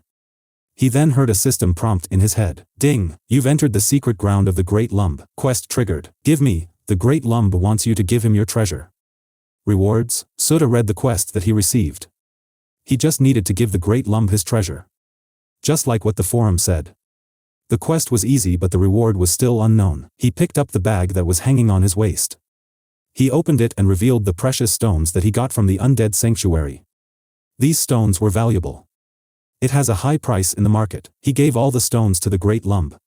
He then heard a system prompt in his head. Ding! You've entered the secret ground of the great lumb. Quest triggered. Give me. The great lumb wants you to give him your treasure. Rewards? Sota read the quest that he received. He just needed to give the great lumb his treasure. Just like what the forum said. The quest was easy but the reward was still unknown. He picked up the bag that was hanging on his waist. He opened it and revealed the precious stones that he got from the undead sanctuary. These stones were valuable. It has a high price in the market. He gave all the stones to the great lumb.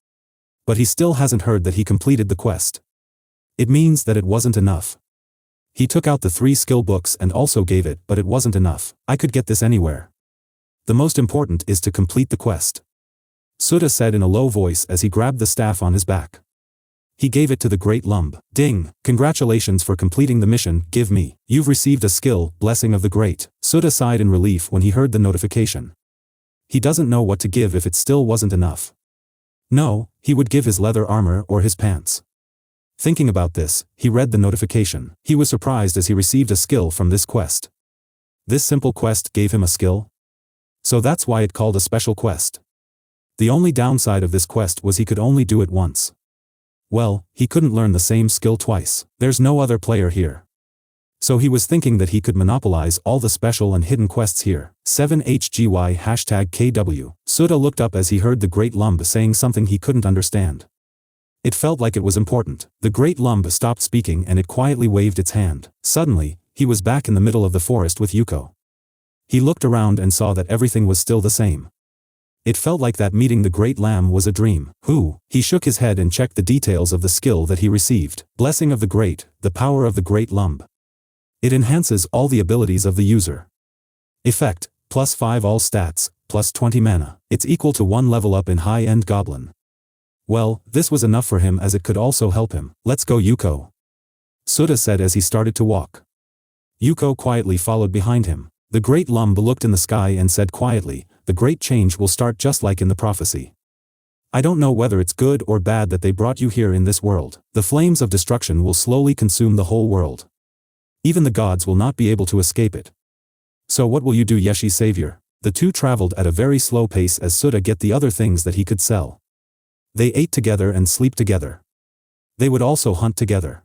But he still hasn't heard that he completed the quest. It means that it wasn't enough. He took out the 3 skill books and also gave it, but it wasn't enough. I could get this anywhere. The most important is to complete the quest. Sota said in a low voice as he grabbed the staff on his back. He gave it to the great lumb. Ding! Congratulations for completing the mission. Give me. You've received a skill, Blessing of the Great. Sota sighed in relief when he heard the notification. He doesn't know what to give if it still wasn't enough. No, he would give his leather armor or his pants. Thinking about this, he read the notification. He was surprised as he received a skill from this quest. This simple quest gave him a skill? So that's why it called a special quest. The only downside of this quest was he could only do it once. Well, he couldn't learn the same skill twice. There's no other player here. So he was thinking that he could monopolize all the special and hidden quests here. 7HGY #KW. Sota looked up as he heard the great lumb saying something he couldn't understand. It felt like it was important. The great lumb stopped speaking and it quietly waved its hand. Suddenly, he was back in the middle of the forest with Yuko. He looked around and saw that everything was still the same. It felt like that meeting the great lamb was a dream. He shook his head and checked the details of the skill that he received. Blessing of the Great, the power of the great lumb. It enhances all the abilities of the user. Effect, +5 all stats, +20 mana. It's equal to 1 level up in high-end goblin. Well, this was enough for him as it could also help him. Let's go Yuko. Sota said as he started to walk. Yuko quietly followed behind him. The great lumb looked in the sky and said quietly, the great change will start just like in the prophecy. I don't know whether it's good or bad that they brought you here in this world. The flames of destruction will slowly consume the whole world. Even the gods will not be able to escape it. So what will you do, Yeshi Savior? The two traveled at a very slow pace as Sota get the other things that he could sell. They ate together and sleep together. They would also hunt together.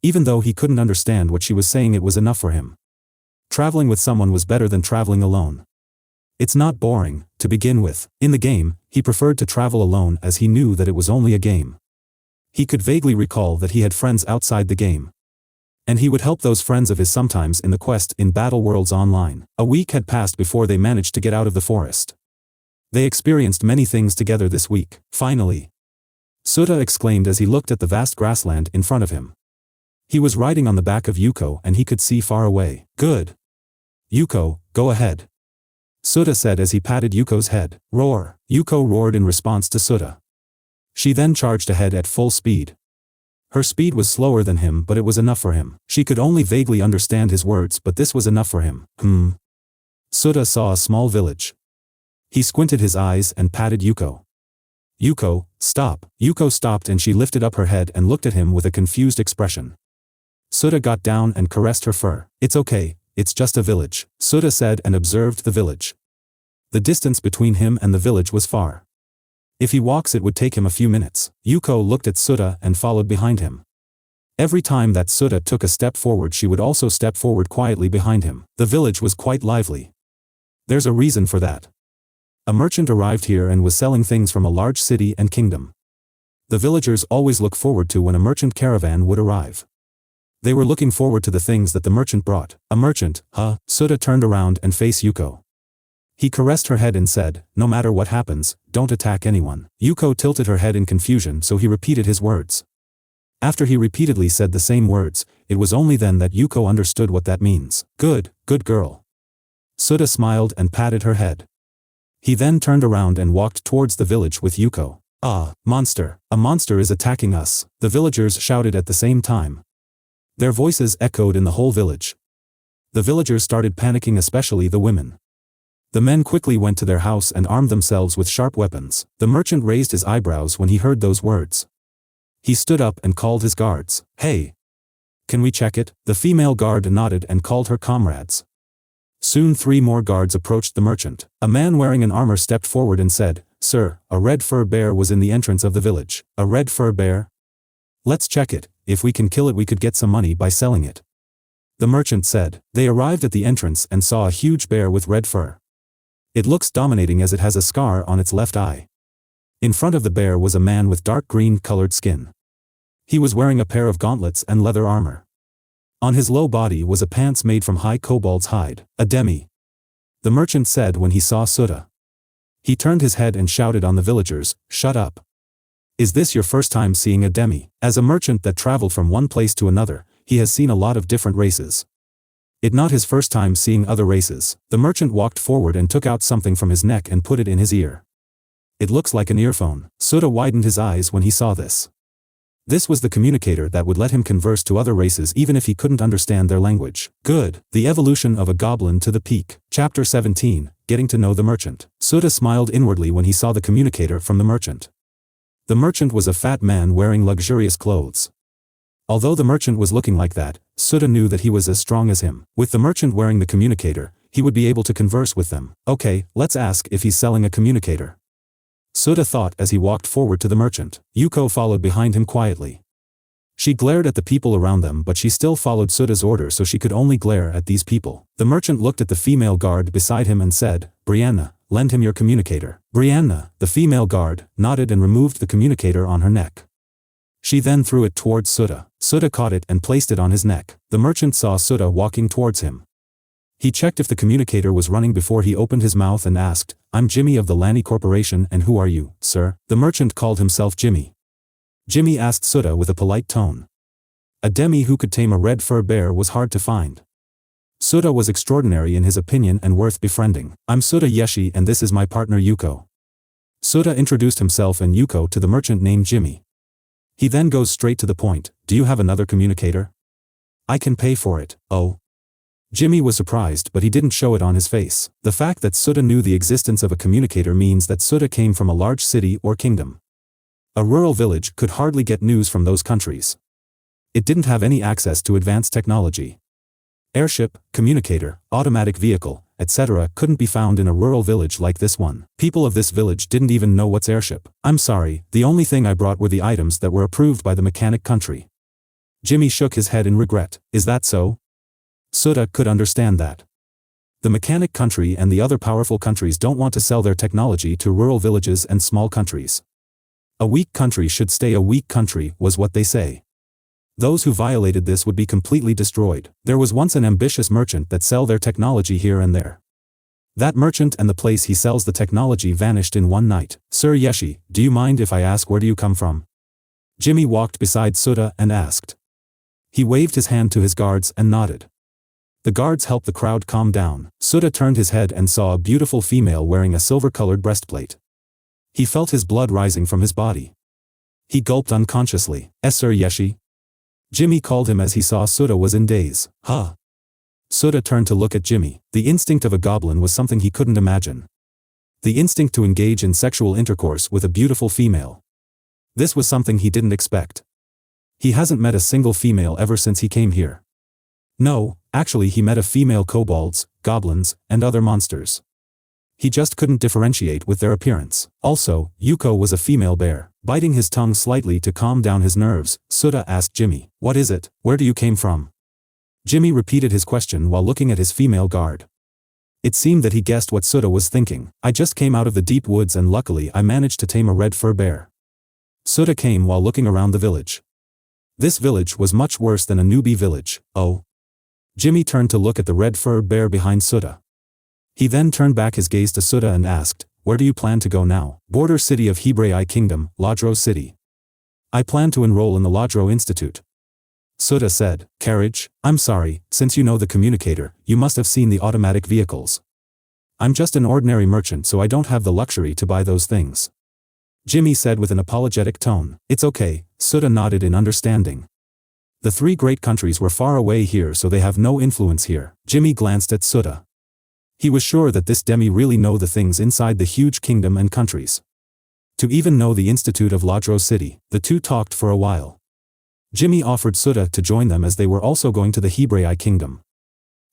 Even though he couldn't understand what she was saying, it was enough for him. Traveling with someone was better than traveling alone. It's not boring, to begin with. In the game, he preferred to travel alone as he knew that it was only a game. He could vaguely recall that he had friends outside the game. And he would help those friends of his sometimes in the quest in Battle Worlds Online. A week had passed before they managed to get out of the forest. They experienced many things together this week. Finally, Sota exclaimed as he looked at the vast grassland in front of him. He was riding on the back of Yuko and he could see far away. Good. Yuko, go ahead. Sutta said as he patted Yuko's head. Roar. Yuko roared in response to Sutta. She then charged ahead at full speed. Her speed was slower than him, but it was enough for him. She could only vaguely understand his words, but this was enough for him. Sutta saw a small village. He squinted his eyes and patted Yuko. Yuko, stop. Yuko stopped and she lifted up her head and looked at him with a confused expression. Sutta got down and caressed her fur. It's okay, it's just a village, Sutta said and observed the village. The distance between him and the village was far. If he walks it would take him a few minutes. Yuko looked at Sutta and followed behind him. Every time that Sutta took a step forward she would also step forward quietly behind him. The village was quite lively. There's a reason for that. A merchant arrived here and was selling things from a large city and kingdom. The villagers always look forward to when a merchant caravan would arrive. They were looking forward to the things that the merchant brought. A merchant, huh? Sutta turned around and faced Yuko. He caressed her head and said, no matter what happens, don't attack anyone. Yuko tilted her head in confusion, so he repeated his words. After he repeatedly said the same words, it was only then that Yuko understood what that means. Good girl. Sutta smiled and patted her head. He then turned around and walked towards the village with Yuko. Ah, monster. A monster is attacking us, the villagers shouted at the same time. Their voices echoed in the whole village. The villagers started panicking, especially the women. The men quickly went to their house and armed themselves with sharp weapons. The merchant raised his eyebrows when he heard those words. He stood up and called his guards. Hey! Can we check it? The female guard nodded and called her comrades. Soon 3 more guards approached the merchant. A man wearing an armor stepped forward and said, Sir, a red fur bear was in the entrance of the village. A red fur bear? Let's check it. If we can kill it we could get some money by selling it. The merchant said. They arrived at the entrance and saw a huge bear with red fur. It looks dominating as it has a scar on its left eye. In front of the bear was a man with dark green colored skin. He was wearing a pair of gauntlets and leather armor. On his low body was a pants made from high kobold's hide. A demi. The merchant said when he saw Sutta. He turned his head and shouted on the villagers, shut up. Is this your first time seeing a demi? As a merchant that traveled from one place to another, he has seen a lot of different races. It not his first time seeing other races. The merchant walked forward and took out something from his neck and put it in his ear. It looks like an earphone. Sutta widened his eyes when he saw this. This was the communicator that would let him converse to other races even if he couldn't understand their language. Good. The evolution of a goblin to the peak. Chapter 17, Getting to know the merchant. Sutta smiled inwardly when he saw the communicator from the merchant. The merchant was a fat man wearing luxurious clothes. Although the merchant was looking like that, Sutta knew that he was as strong as him. With the merchant wearing the communicator, he would be able to converse with them. Okay, let's ask if he's selling a communicator. Sutta thought as he walked forward to the merchant. Yuko followed behind him quietly. She glared at the people around them, but she still followed Sutta's order, so she could only glare at these people. The merchant looked at the female guard beside him and said, Brianna, lend him your communicator. Brianna, the female guard, nodded and removed the communicator on her neck. She then threw it towards Sutta. Sutta caught it and placed it on his neck. The merchant saw Sutta walking towards him. He checked if the communicator was running before he opened his mouth and asked, I'm Jimmy of the Lanny Corporation, and who are you, sir? The merchant called himself Jimmy. Jimmy asked Sutta with a polite tone. A demi who could tame a red fur bear was hard to find. Sutta was extraordinary in his opinion and worth befriending. I'm Sutta Yeshi and this is my partner Yuko. Sutta introduced himself and Yuko to the merchant named Jimmy. He then goes straight to the point. Do you have another communicator? I can pay for it. Oh. Jimmy was surprised, but he didn't show it on his face. The fact that Sutta knew the existence of a communicator means that Sutta came from a large city or kingdom. A rural village could hardly get news from those countries. It didn't have any access to advanced technology. Airship, communicator, automatic vehicle, etc. couldn't be found in a rural village like this one. People of this village didn't even know what's airship. I'm sorry, the only thing I brought were the items that were approved by the mechanic country. Jimmy shook his head in regret. Is that so? Sutta could understand that. The mechanic country and the other powerful countries don't want to sell their technology to rural villages and small countries. A weak country should stay a weak country, was what they say. Those who violated this would be completely destroyed. There was once an ambitious merchant that sell their technology here and there. That merchant and the place he sells the technology vanished in one night. Sir Yeshi, do you mind if I ask where do you come from? Jimmy walked beside Sutta and asked. He waved his hand to his guards and nodded. The guards helped the crowd calm down. Sutta turned his head and saw a beautiful female wearing a silver-colored breastplate. He felt his blood rising from his body. He gulped unconsciously. Sir Yeshi? Jimmy called him as he saw Sutta was in daze. Huh? Sutta turned to look at Jimmy. The instinct of a goblin was something he couldn't imagine. The instinct to engage in sexual intercourse with a beautiful female. This was something he didn't expect. He hasn't met a single female ever since he came here. No, actually he met a female kobolds, goblins, and other monsters. He just couldn't differentiate with their appearance. Also, Yuko was a female bear. Biting his tongue slightly to calm down his nerves, Sutta asked Jimmy, "What is it? Where do you came from?" Jimmy repeated his question while looking at his female guard. It seemed that he guessed what Sutta was thinking. "I just came out of the deep woods and luckily I managed to tame a red fur bear." Sutta came while looking around the village. This village was much worse than a newbie village. Oh. Jimmy turned to look at the red fur bear behind Sutta. He then turned back his gaze to Sutta and asked, "Where do you plan to go now?" "Border city of Hebrei Kingdom, Lodro City. I plan to enroll in the Lodro Institute." Sutta said, "Carriage? I'm sorry, since you know the communicator, you must have seen the automatic vehicles. I'm just an ordinary merchant so I don't have the luxury to buy those things." Jimmy said with an apologetic tone. "It's okay," Sutta nodded in understanding. The three great countries were far away here so they have no influence here. Jimmy glanced at Sutta. He was sure that this demi really know the things inside the huge kingdom and countries. To even know the Institute of Lodro City, the two talked for a while. Jimmy offered Sutta to join them as they were also going to the Hebrei Kingdom.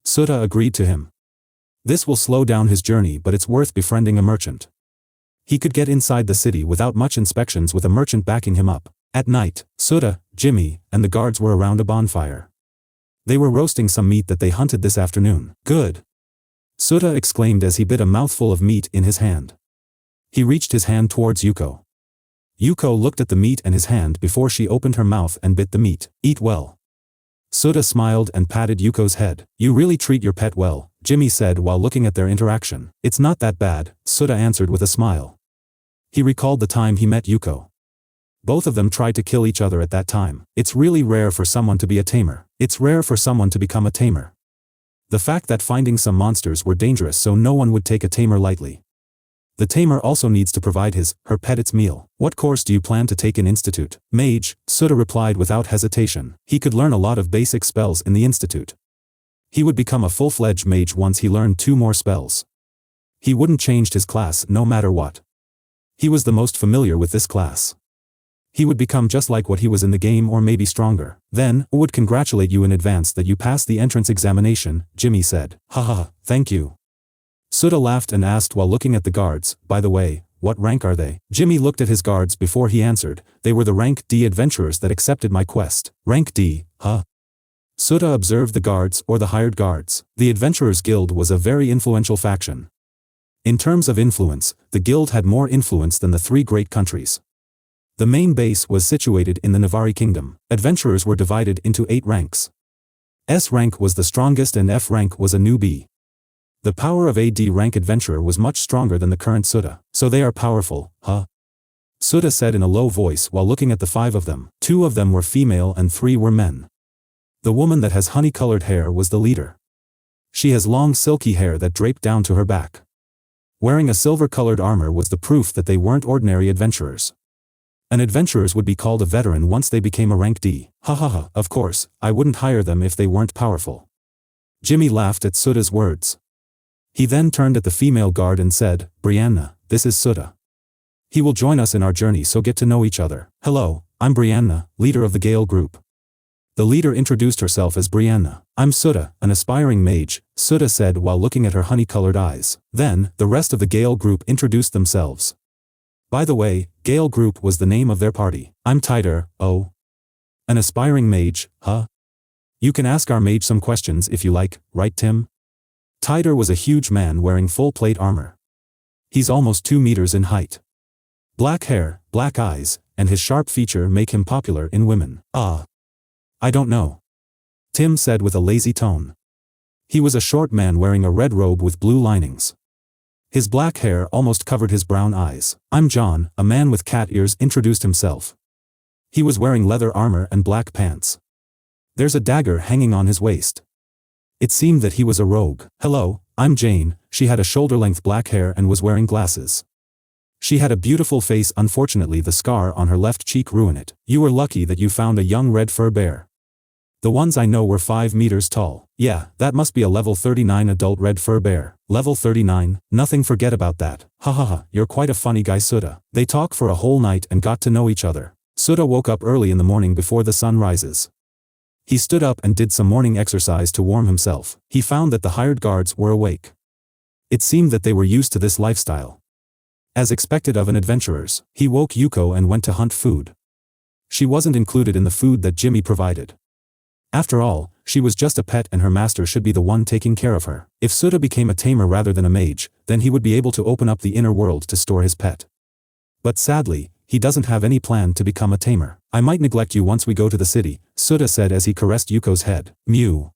Sutta agreed to him. This will slow down his journey but it's worth befriending a merchant. He could get inside the city without much inspections with a merchant backing him up. At night, Sutta, Jimmy, and the guards were around a bonfire. They were roasting some meat that they hunted this afternoon. Good! Sutta exclaimed as he bit a mouthful of meat in his hand. He reached his hand towards Yuko. Yuko looked at the meat and his hand before she opened her mouth and bit the meat. "Eat well." Sutta smiled and patted Yuko's head. "You really treat your pet well," Jimmy said while looking at their interaction. "It's not that bad," Sutta answered with a smile. He recalled the time he met Yuko. Both of them tried to kill each other at that time. It's really rare for someone to be a tamer. It's rare for someone to become a tamer. The fact that finding some monsters were dangerous so no one would take a tamer lightly. The tamer also needs to provide her pet its meal. "What course do you plan to take in Institute?" "Mage," Sutta replied without hesitation. He could learn a lot of basic spells in the Institute. He would become a full-fledged mage once he learned 2 more spells. He wouldn't change his class no matter what. He was the most familiar with this class. He would become just like what he was in the game or maybe stronger. "Then, I would congratulate you in advance that you passed the entrance examination," Jimmy said. "Haha, thank you." Sutta laughed and asked while looking at the guards, "By the way, what rank are they?" Jimmy looked at his guards before he answered. "They were the rank D adventurers that accepted my quest." "Rank D, huh?" Sutta observed the guards or the hired guards. The Adventurers Guild was a very influential faction. In terms of influence, the guild had more influence than the 3 great countries. The main base was situated in the Navari Kingdom. Adventurers were divided into 8 ranks. S rank was the strongest and F rank was a newbie. The power of a D rank adventurer was much stronger than the current Sutta. "So they are powerful, huh?" Sutta said in a low voice while looking at the 5 of them. 2 of them were female and 3 were men. The woman that has honey-colored hair was the leader. She has long silky hair that draped down to her back. Wearing a silver-colored armor was the proof that they weren't ordinary adventurers. An adventurers would be called a veteran once they became a rank D. "Ha ha ha, of course, I wouldn't hire them if they weren't powerful." Jimmy laughed at Sutta's words. He then turned at the female guard and said, "Brianna, this is Sutta. He will join us in our journey so get to know each other." "Hello, I'm Brianna, leader of the Gale group." The leader introduced herself as Brianna. "I'm Sutta, an aspiring mage," Sutta said while looking at her honey-colored eyes. Then, the rest of the Gale group introduced themselves. By the way, Gale Group was the name of their party. "I'm Tider, oh. An aspiring mage, huh? You can ask our mage some questions if you like, right Tim?" Tider was a huge man wearing full plate armor. He's almost 2 meters in height. Black hair, black eyes, and his sharp feature make him popular in women. I don't know," Tim said with a lazy tone. He was a short man wearing a red robe with blue linings. His black hair almost covered his brown eyes. "I'm John," a man with cat ears introduced himself. He was wearing leather armor and black pants. There's a dagger hanging on his waist. It seemed that he was a rogue. Hello, I'm Jane. She had a shoulder-length black hair and was wearing glasses. She had a beautiful face. Unfortunately, the scar on her left cheek ruined it. You were lucky that you found a young red fur bear. The ones I know were 5 meters tall. Yeah, that must be a level 39 adult red fur bear. Level 39? Nothing, forget about that. Hahaha, you're quite a funny guy, Sutta. They talked for a whole night and got to know each other. Sutta woke up early in the morning before the sun rises. He stood up and did some morning exercise to warm himself. He found that the hired guards were awake. It seemed that they were used to this lifestyle. As expected of an adventurers, he woke Yuko and went to hunt food. She wasn't included in the food that Jimmy provided. After all, she was just a pet and her master should be the one taking care of her. If Sutta became a tamer rather than a mage, then he would be able to open up the inner world to store his pet. But sadly, he doesn't have any plan to become a tamer. I might neglect you once we go to the city, Sutta said as he caressed Yuko's head. Mew.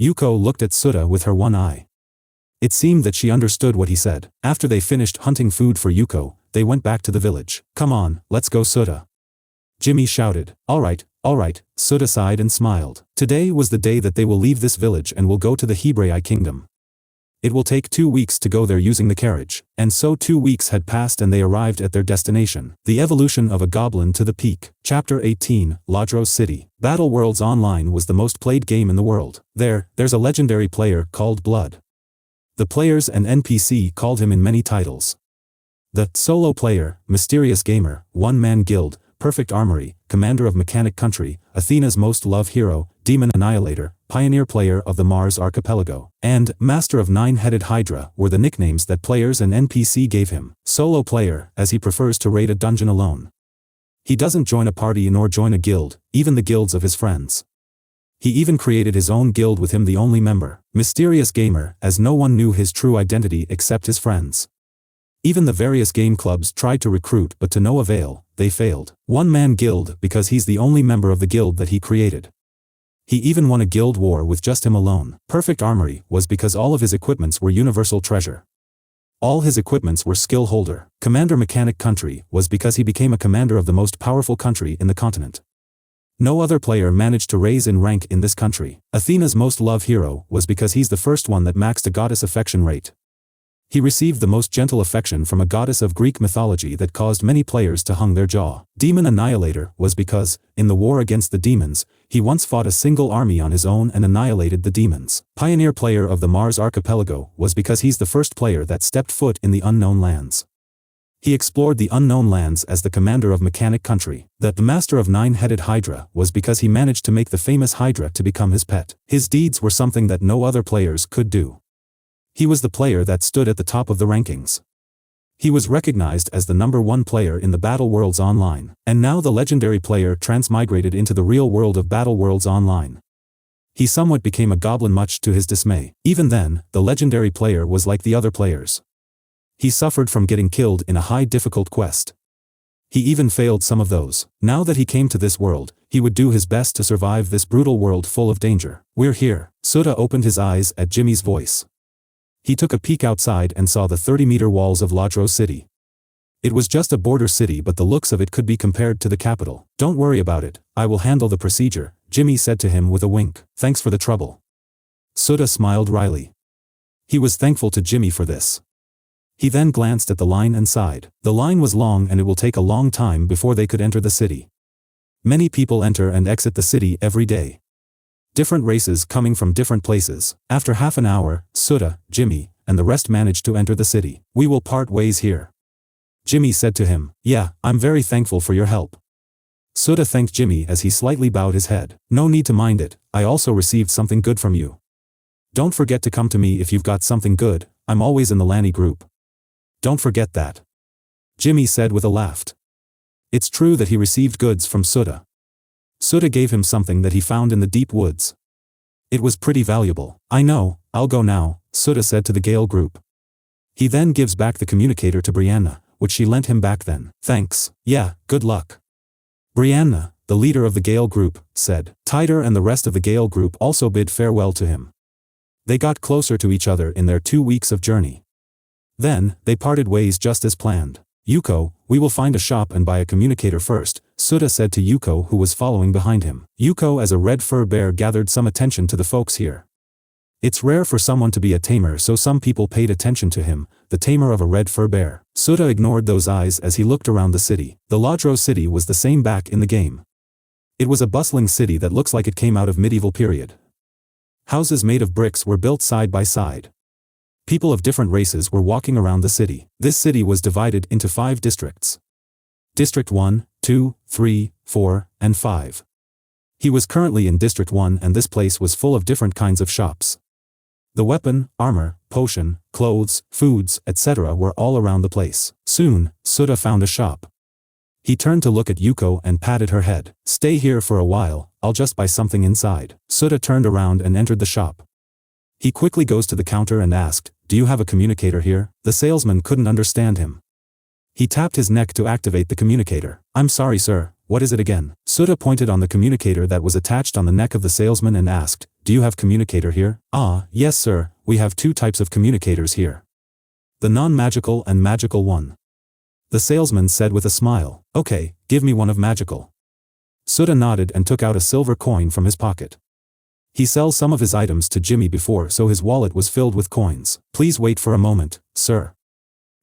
Yuko looked at Sutta with her one eye. It seemed that she understood what he said. After they finished hunting food for Yuko, they went back to the village. Come on, let's go, Sutta. Jimmy shouted. All right, Sutta sighed and smiled. Today was the day that they will leave this village and will go to the Hebrei kingdom. It will take 2 weeks to go there using the carriage. And so 2 weeks had passed and they arrived at their destination. The evolution of a goblin to the peak. Chapter 18, Lodros City. Battle Worlds Online was the most played game in the world. There's a legendary player called Blood. The players and NPC called him in many titles. The solo player, Mysterious Gamer, One-Man Guild, Perfect Armory, Commander of Mechanic Country, Athena's Most Loved Hero, Demon Annihilator, Pioneer Player of the Mars Archipelago, and Master of Nine-Headed Hydra were the nicknames that players and NPC gave him. Solo player, as he prefers to raid a dungeon alone. He doesn't join a party nor join a guild, even the guilds of his friends. He even created his own guild with him the only member. Mysterious Gamer, as no one knew his true identity except his friends. Even the various game clubs tried to recruit but to no avail, they failed. One-Man Guild because he's the only member of the guild that he created. He even won a guild war with just him alone. Perfect Armory was because all of his equipments were universal treasure. All his equipments were skill holder. Commander Mechanic Country was because he became a commander of the most powerful country in the continent. No other player managed to raise in rank in this country. Athena's Most Loved Hero was because he's the first one that maxed a goddess affection rate. He received the most gentle affection from a goddess of Greek mythology that caused many players to hung their jaw. Demon Annihilator was because, in the war against the demons, he once fought a single army on his own and annihilated the demons. Pioneer Player of the Mars Archipelago was because he's the first player that stepped foot in the unknown lands. He explored the unknown lands as the commander of Mechanic Country. The Master of Nine-Headed Hydra was because he managed to make the famous Hydra to become his pet. His deeds were something that no other players could do. He was the player that stood at the top of the rankings. He was recognized as the #1 player in the Battle Worlds Online, and now the legendary player transmigrated into the real world of Battle Worlds Online. He somewhat became a goblin much to his dismay. Even then, the legendary player was like the other players. He suffered from getting killed in a high difficult quest. He even failed some of those. Now that he came to this world, he would do his best to survive this brutal world full of danger. We're here. Sutta opened his eyes at Jimmy's voice. He took a peek outside and saw the 30-meter walls of Lodros City. It was just a border city but the looks of it could be compared to the capital. Don't worry about it, I will handle the procedure, Jimmy said to him with a wink. Thanks for the trouble. Sutta smiled wryly. He was thankful to Jimmy for this. He then glanced at the line and sighed. The line was long and it will take a long time before they could enter the city. Many people enter and exit the city every day. Different races coming from different places. After half an hour, Sutta, Jimmy, and the rest managed to enter the city. We will part ways here. Jimmy said to him. Yeah, I'm very thankful for your help. Sutta thanked Jimmy as he slightly bowed his head. No need to mind it, I also received something good from you. Don't forget to come to me if you've got something good, I'm always in the Lanny group. Don't forget that. Jimmy said with a laugh. It's true that he received goods from Sutta. Sutta gave him something that he found in the deep woods. It was pretty valuable. I know, I'll go now, Sutta said to the Gale group. He then gives back the communicator to Brianna, which she lent him back then. Thanks, yeah, good luck. Brianna, the leader of the Gale group, said. Tider and the rest of the Gale group also bid farewell to him. They got closer to each other in their 2 weeks of journey. Then, they parted ways just as planned. Yuko, we will find a shop and buy a communicator first, Sutta said to Yuko who was following behind him. Yuko as a red fur bear gathered some attention to the folks here. It's rare for someone to be a tamer, so some people paid attention to him, the tamer of a red fur bear. Sota ignored those eyes as he looked around the city. The Lodro city was the same back in the game. It was a bustling city that looks like it came out of medieval period. Houses made of bricks were built side by side. People of different races were walking around the city. This city was divided into 5 districts. District 1, 2, 3, 4, and 5. He was currently in District 1 and this place was full of different kinds of shops. The weapon, armor, potion, clothes, foods, etc. were all around the place. Soon, Sota found a shop. He turned to look at Yuko and patted her head. "Stay here for a while, I'll just buy something inside." Sota turned around and entered the shop. He quickly goes to the counter and asked, "Do you have a communicator here?" The salesman couldn't understand him. He tapped his neck to activate the communicator. "I'm sorry sir, what is it again?" Sota pointed on the communicator that was attached on the neck of the salesman and asked, "Do you have communicator here?" "Ah, yes sir, we have 2 types of communicators here. The non-magical and magical one." The salesman said with a smile, "Okay, give me one of magical." Sota nodded and took out a silver coin from his pocket. He sells some of his items to Jimmy before, so his wallet was filled with coins. "Please wait for a moment, sir."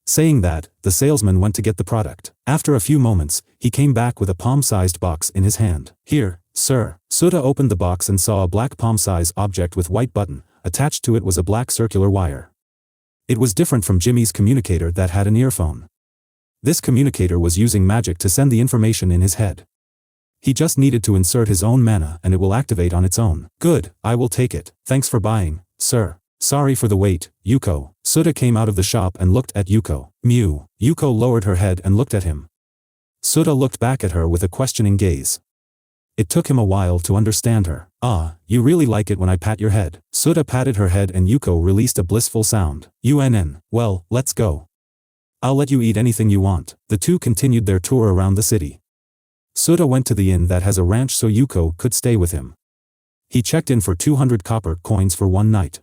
Saying that, the salesman went to get the product. After a few moments, he came back with a palm-sized box in his hand. "Here, sir." Sota opened the box and saw a black palm-size object with white button. Attached to it was a black circular wire. It was different from Jimmy's communicator that had an earphone. This communicator was using magic to send the information in his head. He just needed to insert his own mana and it will activate on its own. "Good, I will take it. Thanks for buying, sir." "Sorry for the wait, Yuko." Sota came out of the shop and looked at Yuko. "Mew." Yuko lowered her head and looked at him. Sota looked back at her with a questioning gaze. It took him a while to understand her. "Ah, you really like it when I pat your head." Sota patted her head and Yuko released a blissful sound. Well, let's go. I'll let you eat anything you want." The two continued their tour around the city. Sota went to the inn that has a ranch so Yuko could stay with him. He checked in for 200 copper coins for 1 night.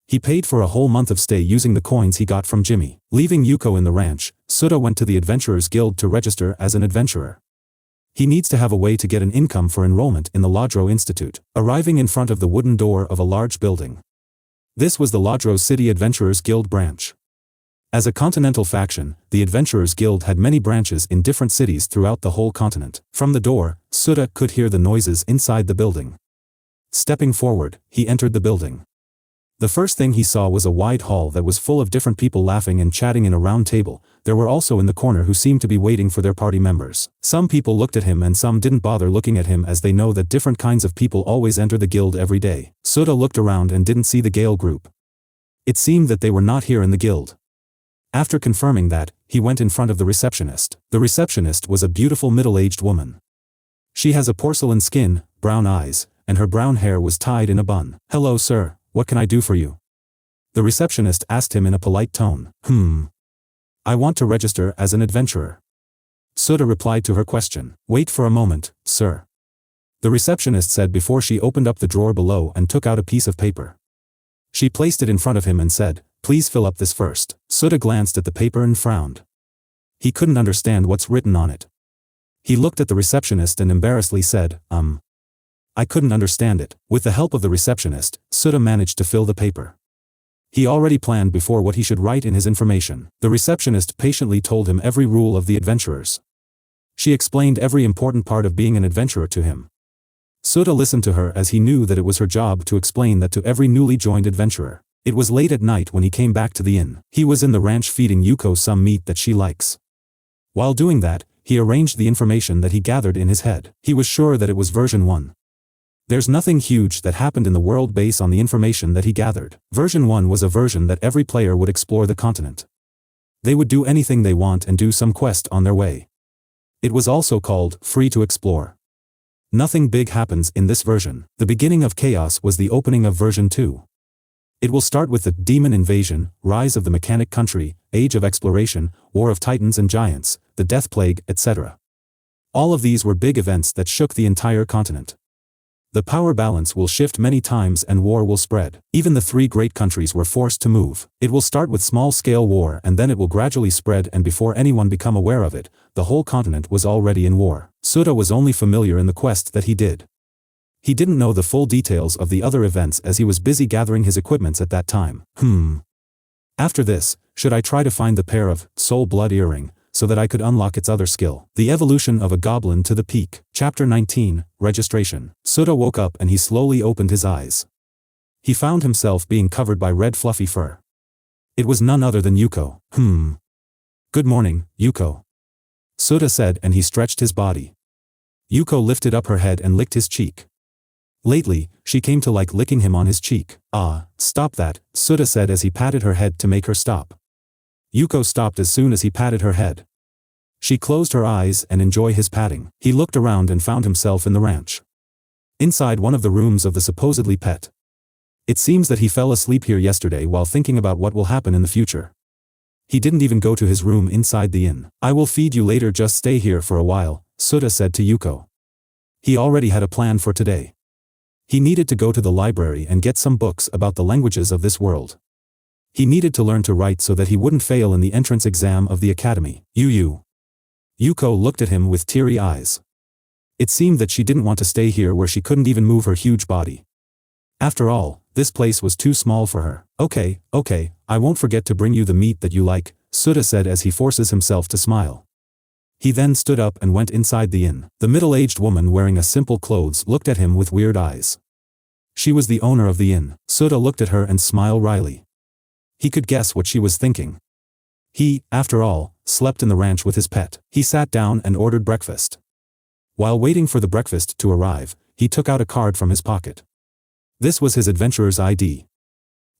He paid for a whole month of stay using the coins he got from Jimmy. Leaving Yuko in the ranch, Sota went to the Adventurers Guild to register as an adventurer. He needs to have a way to get an income for enrollment in the Lodro Institute. Arriving in front of the wooden door of a large building. This was the Lodro City Adventurers Guild branch. As a continental faction, the Adventurers Guild had many branches in different cities throughout the whole continent. From the door, Sota could hear the noises inside the building. Stepping forward, he entered the building. The first thing he saw was a wide hall that was full of different people laughing and chatting in a round table. There were also in the corner who seemed to be waiting for their party members. Some people looked at him and some didn't bother looking at him as they know that different kinds of people always enter the guild every day. Sota looked around and didn't see the Gale group. It seemed that they were not here in the guild. After confirming that, he went in front of the receptionist. The receptionist was a beautiful middle-aged woman. She has a porcelain skin, brown eyes, and her brown hair was tied in a bun. "Hello sir, what can I do for you?" The receptionist asked him in a polite tone. "I want to register as an adventurer." Sota replied to her question. "Wait for a moment, sir," the receptionist said before she opened up the drawer below and took out a piece of paper. She placed it in front of him and said, "Please fill up this first." Sota glanced at the paper and frowned. He couldn't understand what's written on it. He looked at the receptionist and embarrassedly said, I couldn't understand it." With the help of the receptionist, Sota managed to fill the paper. He already planned before what he should write in his information. The receptionist patiently told him every rule of the adventurers. She explained every important part of being an adventurer to him. Sota listened to her as he knew that it was her job to explain that to every newly joined adventurer. It was late at night when he came back to the inn. He was in the ranch feeding Yuko some meat that she likes. While doing that, he arranged the information that he gathered in his head. He was sure that it was version 1. There's nothing huge that happened in the world based on the information that he gathered. Version 1 was a version that every player would explore the continent. They would do anything they want and do some quest on their way. It was also called free to explore. Nothing big happens in this version. The beginning of chaos was the opening of version 2. It will start with the Demon Invasion, Rise of the Mechanic Country, Age of Exploration, War of Titans and Giants, the Death Plague, etc. All of these were big events that shook the entire continent. The power balance will shift many times and war will spread. Even the 3 great countries were forced to move. It will start with small-scale war and then it will gradually spread, and before anyone become aware of it, the whole continent was already in war. Sota was only familiar in the quest that he did. He didn't know the full details of the other events as he was busy gathering his equipments at that time. After this, should I try to find the pair of soul blood earring, so that I could unlock its other skill? The evolution of a goblin to the peak. Chapter 19, Registration. Sota woke up and he slowly opened his eyes. He found himself being covered by red fluffy fur. It was none other than Yuko. Good morning, Yuko. Sota said, and he stretched his body. Yuko lifted up her head and licked his cheek. Lately, she came to like licking him on his cheek. Ah, stop that, Sota said as he patted her head to make her stop. Yuko stopped as soon as he patted her head. She closed her eyes and enjoyed his patting. He looked around and found himself in the ranch. Inside one of the rooms of the supposedly pet. It seems that he fell asleep here yesterday while thinking about what will happen in the future. He didn't even go to his room inside the inn. I will feed you later, just stay here for a while, Sota said to Yuko. He already had a plan for today. He needed to go to the library and get some books about the languages of this world. He needed to learn to write so that he wouldn't fail in the entrance exam of the academy. Yuko looked at him with teary eyes. It seemed that she didn't want to stay here where she couldn't even move her huge body. After all, this place was too small for her. Okay, I won't forget to bring you the meat that you like, Sota said as he forces himself to smile. He then stood up and went inside the inn. The middle-aged woman wearing a simple clothes looked at him with weird eyes. She was the owner of the inn. Sota looked at her and smiled wryly. He could guess what she was thinking. He, after all, slept in the ranch with his pet. He sat down and ordered breakfast. While waiting for the breakfast to arrive, he took out a card from his pocket. This was his adventurer's ID.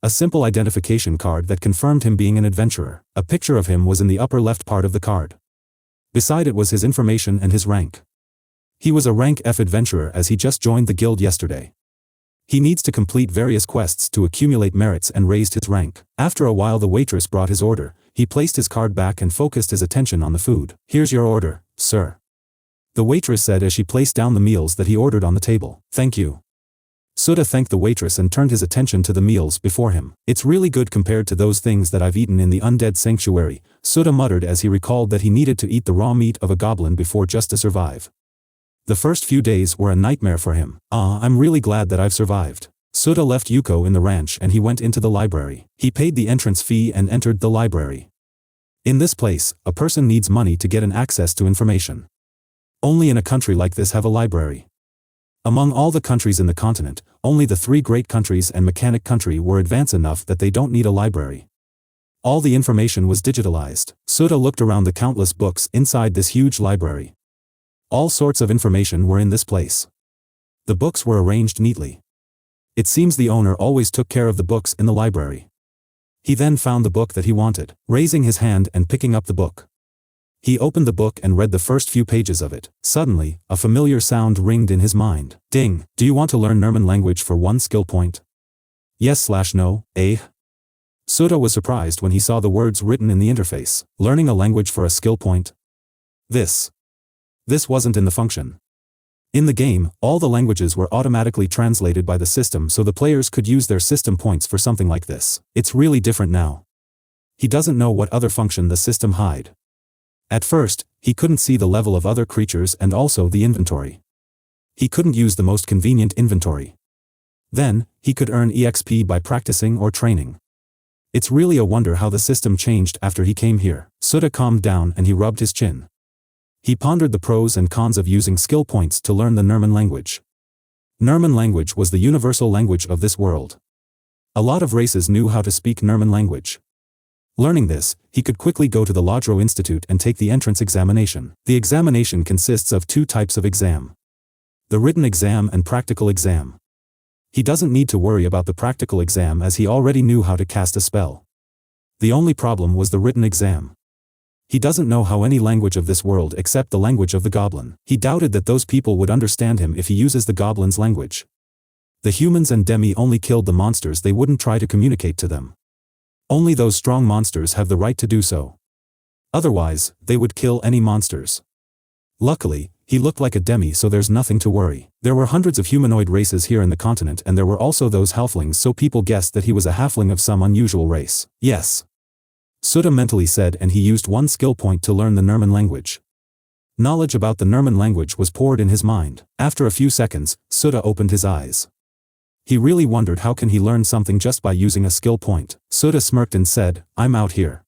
A simple identification card that confirmed him being an adventurer. A picture of him was in the upper left part of the card. Beside it was his information and his rank. He was a rank F adventurer as he just joined the guild yesterday. He needs to complete various quests to accumulate merits and raised his rank. After a while the waitress brought his order. He placed his card back and focused his attention on the food. Here's your order, sir. The waitress said as she placed down the meals that he ordered on the table. Thank you. Sota thanked the waitress and turned his attention to the meals before him. It's really good compared to those things that I've eaten in the undead sanctuary, Sota muttered as he recalled that he needed to eat the raw meat of a goblin before just to survive. The first few days were a nightmare for him. I'm really glad that I've survived. Sota left Yuko in the ranch and he went into the library. He paid the entrance fee and entered the library. In this place, a person needs money to get an access to information. Only in a country like this have a library. Among all the countries in the continent, only the 3 great countries and mechanic country were advanced enough that they don't need a library. All the information was digitalized. Sota looked around the countless books inside this huge library. All sorts of information were in this place. The books were arranged neatly. It seems the owner always took care of the books in the library. He then found the book that he wanted, raising his hand and picking up the book. He opened the book and read the first few pages of it. Suddenly, a familiar sound ringed in his mind. Ding! Do you want to learn Nerman language for 1 skill point? Yes/no, eh? Sota was surprised when he saw the words written in the interface. Learning a language for a skill point? This wasn't in the function. In the game, all the languages were automatically translated by the system so the players could use their system points for something like this. It's really different now. He doesn't know what other function the system hide. At first, he couldn't see the level of other creatures and also the inventory. He couldn't use the most convenient inventory. Then, he could earn EXP by practicing or training. It's really a wonder how the system changed after he came here. Sota calmed down and he rubbed his chin. He pondered the pros and cons of using skill points to learn the Nerman language. Nerman language was the universal language of this world. A lot of races knew how to speak Nerman language. Learning this, he could quickly go to the Lodro Institute and take the entrance examination. The examination consists of 2 types of exam. The written exam and practical exam. He doesn't need to worry about the practical exam as he already knew how to cast a spell. The only problem was the written exam. He doesn't know how any language of this world except the language of the goblin. He doubted that those people would understand him if he uses the goblin's language. The humans and demi only killed the monsters, they wouldn't try to communicate to them. Only those strong monsters have the right to do so. Otherwise, they would kill any monsters. Luckily, he looked like a demi, so there's nothing to worry. There were hundreds of humanoid races here in the continent and there were also those halflings, so people guessed that he was a halfling of some unusual race. Yes. Sota mentally said, and he used 1 skill point to learn the Nerman language. Knowledge about the Nerman language was poured in his mind. After a few seconds, Sutta opened his eyes. He really wondered how can he learn something just by using a skill point. Sutta smirked and said, I'm out here.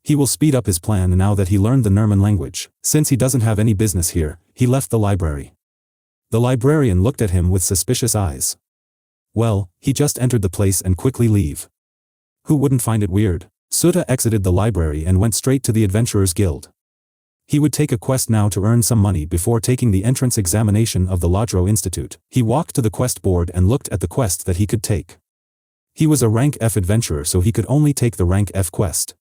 He will speed up his plan now that he learned the Nerman language. Since he doesn't have any business here, he left the library. The librarian looked at him with suspicious eyes. Well, he just entered the place and quickly leave. Who wouldn't find it weird? Sutta exited the library and went straight to the Adventurers Guild. He would take a quest now to earn some money before taking the entrance examination of the Lodro Institute. He walked to the quest board and looked at the quest that he could take. He was a rank F adventurer, so he could only take the rank F quest.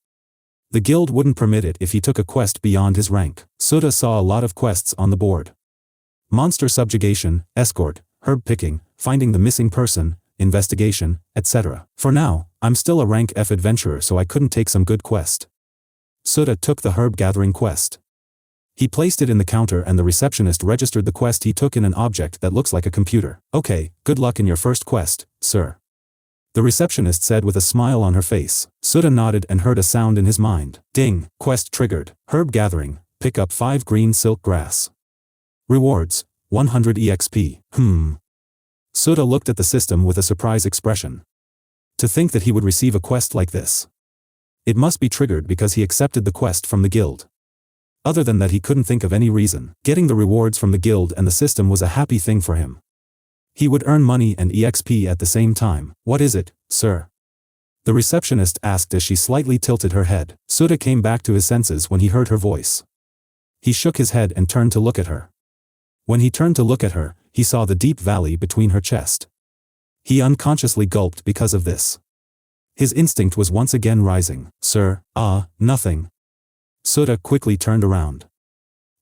The guild wouldn't permit it if he took a quest beyond his rank. Sutta saw a lot of quests on the board. Monster subjugation, escort, herb picking, finding the missing person, investigation, etc. For now, I'm still a rank F adventurer, so I couldn't take some good quest. Sutta took the herb gathering quest. He placed it in the counter and the receptionist registered the quest he took in an object that looks like a computer. Okay, good luck in your first quest, sir. The receptionist said with a smile on her face. Sutta nodded and heard a sound in his mind. Ding, quest triggered. Herb gathering, pick up 5 green silk grass. Rewards, 100 EXP. Sutta looked at the system with a surprised expression. To think that he would receive a quest like this. It must be triggered because he accepted the quest from the guild. Other than that, he couldn't think of any reason. Getting the rewards from the guild and the system was a happy thing for him. He would earn money and EXP at the same time. What is it, sir? The receptionist asked as she slightly tilted her head. Sutta came back to his senses when he heard her voice. He shook his head and turned to look at her. When he turned to look at her, he saw the deep valley between her chest. He unconsciously gulped because of this. His instinct was once again rising. Sir, nothing. Sutta quickly turned around.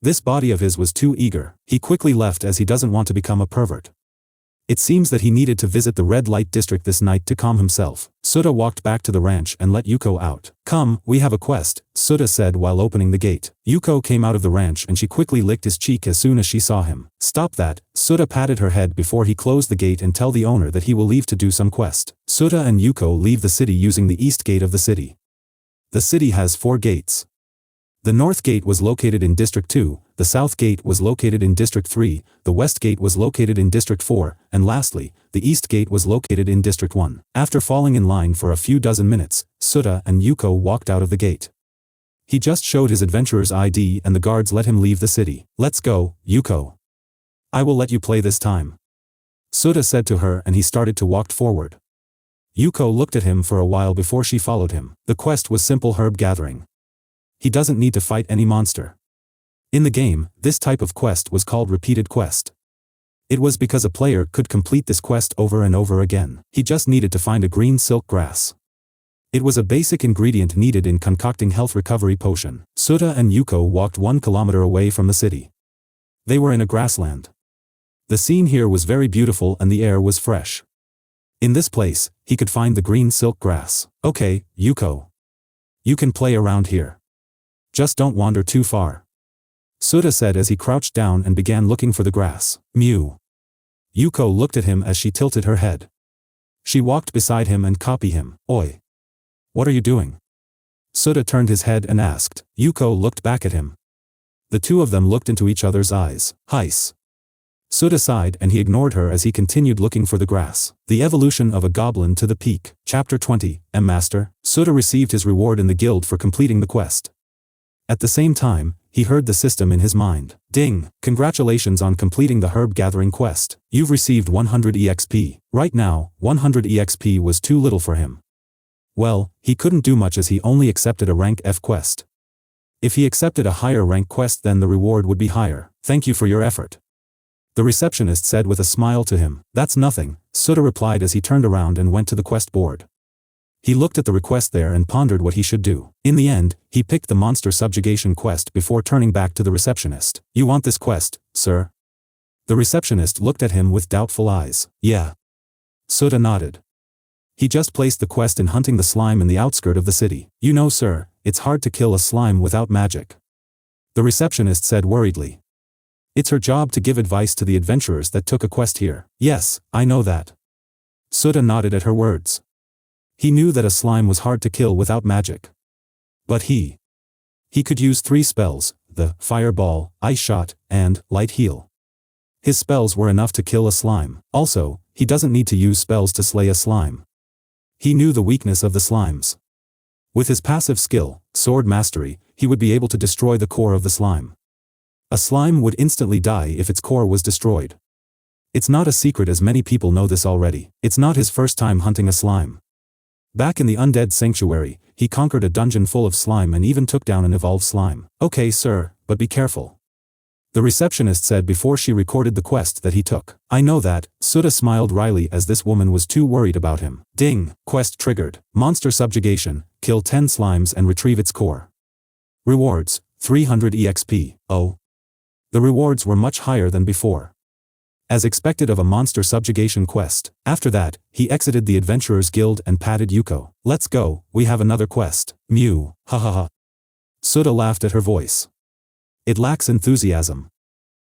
This body of his was too eager. He quickly left as he doesn't want to become a pervert. It seems that he needed to visit the red light district this night to calm himself. Sutta walked back to the ranch and let Yuko out. Come, we have a quest, Sutta said while opening the gate. Yuko came out of the ranch and she quickly licked his cheek as soon as she saw him. Stop that, Sutta patted her head before he closed the gate and tell the owner that he will leave to do some quest. Sutta and Yuko leave the city using the east gate of the city. The city has 4 gates. The north gate was located in District 2, the south gate was located in District 3, the west gate was located in District 4, and lastly, the east gate was located in District 1. After falling in line for a few dozen minutes, Sutta and Yuko walked out of the gate. He just showed his adventurer's ID and the guards let him leave the city. Let's go, Yuko. I will let you play this time. Sutta said to her and he started to walk forward. Yuko looked at him for a while before she followed him. The quest was simple herb gathering. He doesn't need to fight any monster. In the game, this type of quest was called repeated quest. It was because a player could complete this quest over and over again. He just needed to find a green silk grass. It was a basic ingredient needed in concocting health recovery potion. Sutta and Yuko walked 1 kilometer away from the city. They were in a grassland. The scene here was very beautiful and the air was fresh. In this place, he could find the green silk grass. Okay, Yuko. You can play around here. Just don't wander too far. Sutta said as he crouched down and began looking for the grass. Mew. Yuko looked at him as she tilted her head. She walked beside him and copied him. Oi. What are you doing? Sutta turned his head and asked. Yuko looked back at him. The two of them looked into each other's eyes. Heis. Sutta sighed and he ignored her as he continued looking for the grass. The evolution of a goblin to the peak. Chapter 20. Master. Sutta received his reward in the guild for completing the quest. At the same time, he heard the system in his mind. Ding! Congratulations on completing the herb gathering quest. You've received 100 EXP. Right now, 100 EXP was too little for him. Well, he couldn't do much as he only accepted a rank F quest. If he accepted a higher rank quest, then the reward would be higher. Thank you for your effort. The receptionist said with a smile to him. That's nothing, Sutta replied as he turned around and went to the quest board. He looked at the request there and pondered what he should do. In the end, he picked the monster subjugation quest before turning back to the receptionist. You want this quest, sir? The receptionist looked at him with doubtful eyes. Yeah. Sutta nodded. He just placed the quest in hunting the slime in the outskirt of the city. You know, sir, it's hard to kill a slime without magic. The receptionist said worriedly. It's her job to give advice to the adventurers that took a quest here. Yes, I know that. Sutta nodded at her words. He knew that a slime was hard to kill without magic. But he could use 3 spells, the fireball, ice shot, and light heal. His spells were enough to kill a slime. Also, he doesn't need to use spells to slay a slime. He knew the weakness of the slimes. With his passive skill, sword mastery, he would be able to destroy the core of the slime. A slime would instantly die if its core was destroyed. It's not a secret, as many people know this already. It's not his first time hunting a slime. Back in the Undead Sanctuary, he conquered a dungeon full of slime and even took down an evolved slime. Okay, sir, but be careful. The receptionist said before she recorded the quest that he took. I know that. Sudha smiled wryly as this woman was too worried about him. Ding, quest triggered. Monster subjugation, kill 10 slimes and retrieve its core. Rewards, 300 EXP. Oh. The rewards were much higher than before. As expected of a monster subjugation quest. After that, he exited the Adventurers Guild and patted Yuko. Let's go, we have another quest. Mew, ha ha ha. Sudha laughed at her voice. It lacks enthusiasm.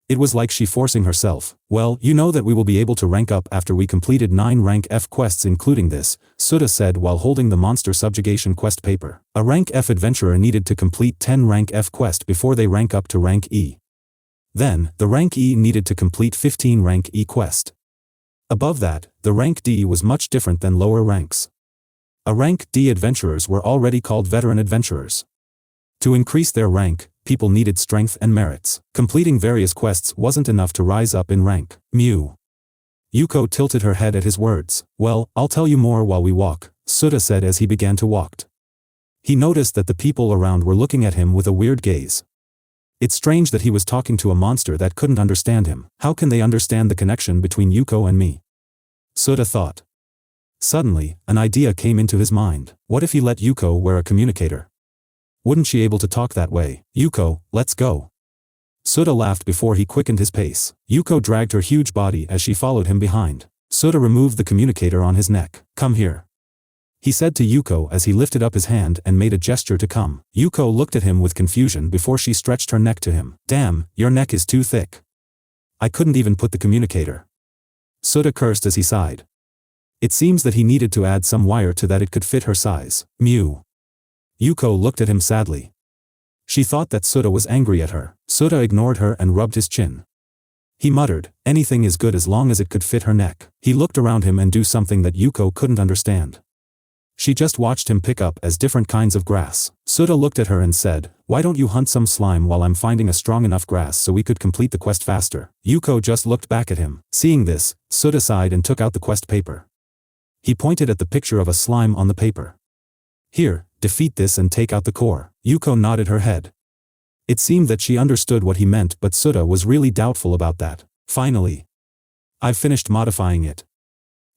It was like she forcing herself. Well, you know that we will be able to rank up after we completed 9 rank F quests including this, Sudha said while holding the monster subjugation quest paper. A rank F adventurer needed to complete 10 rank F quest before they rank up to rank E. Then, the rank E needed to complete 15 rank E quest. Above that, the rank D was much different than lower ranks. A rank D adventurers were already called veteran adventurers. To increase their rank, people needed strength and merits. Completing various quests wasn't enough to rise up in rank. Mew. Yuko tilted her head at his words. Well, I'll tell you more while we walk, Sudha said as he began to walk. He noticed that the people around were looking at him with a weird gaze. It's strange that he was talking to a monster that couldn't understand him. How can they understand the connection between Yuko and me? Sudha thought. Suddenly, an idea came into his mind. What if he let Yuko wear a communicator? Wouldn't she able to talk that way? Yuko, let's go. Sudha laughed before he quickened his pace. Yuko dragged her huge body as she followed him behind. Sudha removed the communicator on his neck. Come here. He said to Yuko as he lifted up his hand and made a gesture to come. Yuko looked at him with confusion before she stretched her neck to him. Damn, your neck is too thick. I couldn't even put the communicator. Sudha cursed as he sighed. It seems that he needed to add some wire to that it could fit her size. Mew. Yuko looked at him sadly. She thought that Sudha was angry at her. Sudha ignored her and rubbed his chin. He muttered, anything is good as long as it could fit her neck. He looked around him and do something that Yuko couldn't understand. She just watched him pick up as different kinds of grass. Sudha looked at her and said, why don't you hunt some slime while I'm finding a strong enough grass so we could complete the quest faster? Yuko just looked back at him. Seeing this, Sudha sighed and took out the quest paper. He pointed at the picture of a slime on the paper. Here, defeat this and take out the core. Yuko nodded her head. It seemed that she understood what he meant, but Sudha was really doubtful about that. Finally. I've finished modifying it.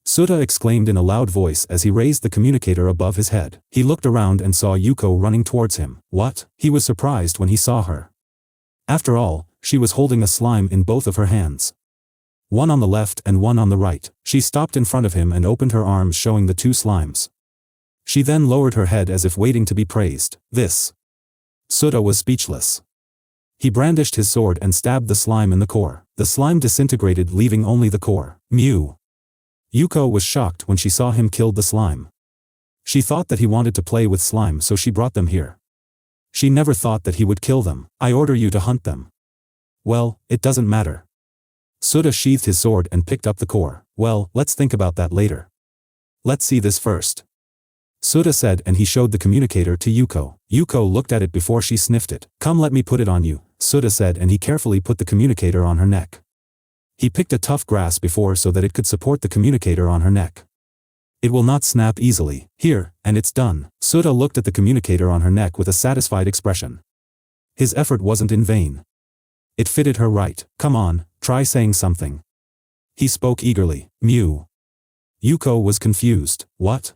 Sudha exclaimed in a loud voice as he raised the communicator above his head. He looked around and saw Yuko running towards him. What? He was surprised when he saw her. After all, she was holding a slime in both of her hands. One on the left and one on the right. She stopped in front of him and opened her arms showing the 2 slimes. She then lowered her head as if waiting to be praised. This. Sudha was speechless. He brandished his sword and stabbed the slime in the core. The slime disintegrated, leaving only the core. Mew. Yuko was shocked when she saw him kill the slime. She thought that he wanted to play with slime, so she brought them here. She never thought that he would kill them. I order you to hunt them. Well, it doesn't matter. Sudha sheathed his sword and picked up the core. Well, let's think about that later. Let's see this first. Sudha said, and he showed the communicator to Yuko. Yuko looked at it before she sniffed it. Come, let me put it on you, Sudha said, and he carefully put the communicator on her neck. He picked a tough grass before so that it could support the communicator on her neck. It will not snap easily. Here, and it's done. Sudha looked at the communicator on her neck with a satisfied expression. His effort wasn't in vain. It fitted her right. Come on, try saying something. He spoke eagerly. Mew. Yuko was confused. What?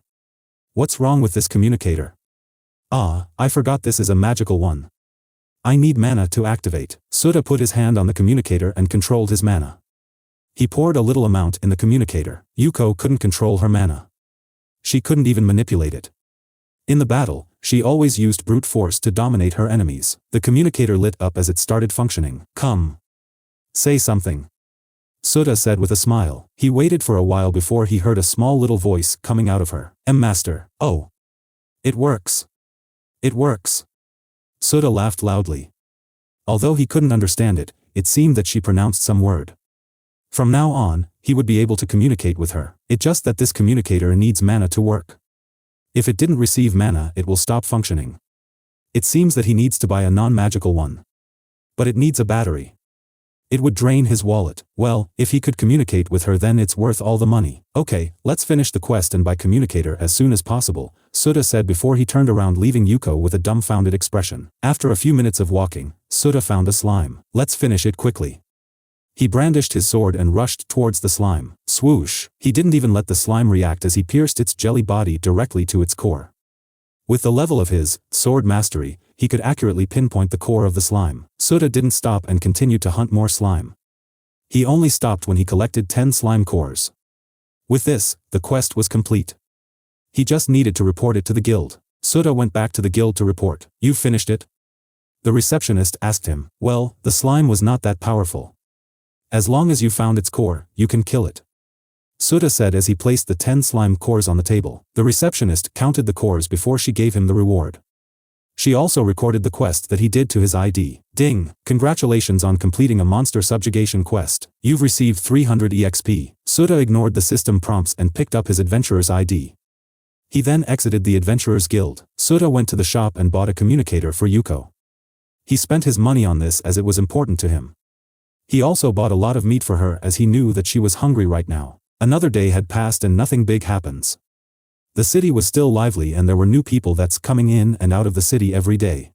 What's wrong with this communicator? Ah, I forgot this is a magical one. I need mana to activate. Sudha put his hand on the communicator and controlled his mana. He poured a little amount in the communicator. Yuko couldn't control her mana. She couldn't even manipulate it. In the battle, she always used brute force to dominate her enemies. The communicator lit up as it started functioning. Come. Say something. Sudha said with a smile. He waited for a while before he heard a small little voice coming out of her. Master. Oh. It works. It works. Sudha laughed loudly. Although he couldn't understand it, it seemed that she pronounced some word. From now on, he would be able to communicate with her. It's just that this communicator needs mana to work. If it didn't receive mana, it will stop functioning. It seems that he needs to buy a non-magical one. But it needs a battery. It would drain his wallet. Well, if he could communicate with her, then it's worth all the money. Okay, let's finish the quest and buy communicator as soon as possible, Sota said before he turned around, leaving Yuko with a dumbfounded expression. After a few minutes of walking, Sota found a slime. Let's finish it quickly. He brandished his sword and rushed towards the slime. Swoosh! He didn't even let the slime react as he pierced its jelly body directly to its core. With the level of his sword mastery, he could accurately pinpoint the core of the slime. Sota didn't stop and continued to hunt more slime. He only stopped when he collected 10 slime cores. With this, the quest was complete. He just needed to report it to the guild. Sota went back to the guild to report. "You've finished it?" The receptionist asked him. "Well, the slime was not that powerful. As long as you found its core, you can kill it," Sota said as he placed the 10 slime cores on the table. The receptionist counted the cores before she gave him the reward. She also recorded the quest that he did to his ID. Ding! Congratulations on completing a monster subjugation quest. You've received 300 EXP. Sota ignored the system prompts and picked up his adventurer's ID. He then exited the adventurer's guild. Sota went to the shop and bought a communicator for Yuko. He spent his money on this as it was important to him. He also bought a lot of meat for her as he knew that she was hungry right now. Another day had passed and nothing big happens. The city was still lively and there were new people that's coming in and out of the city every day.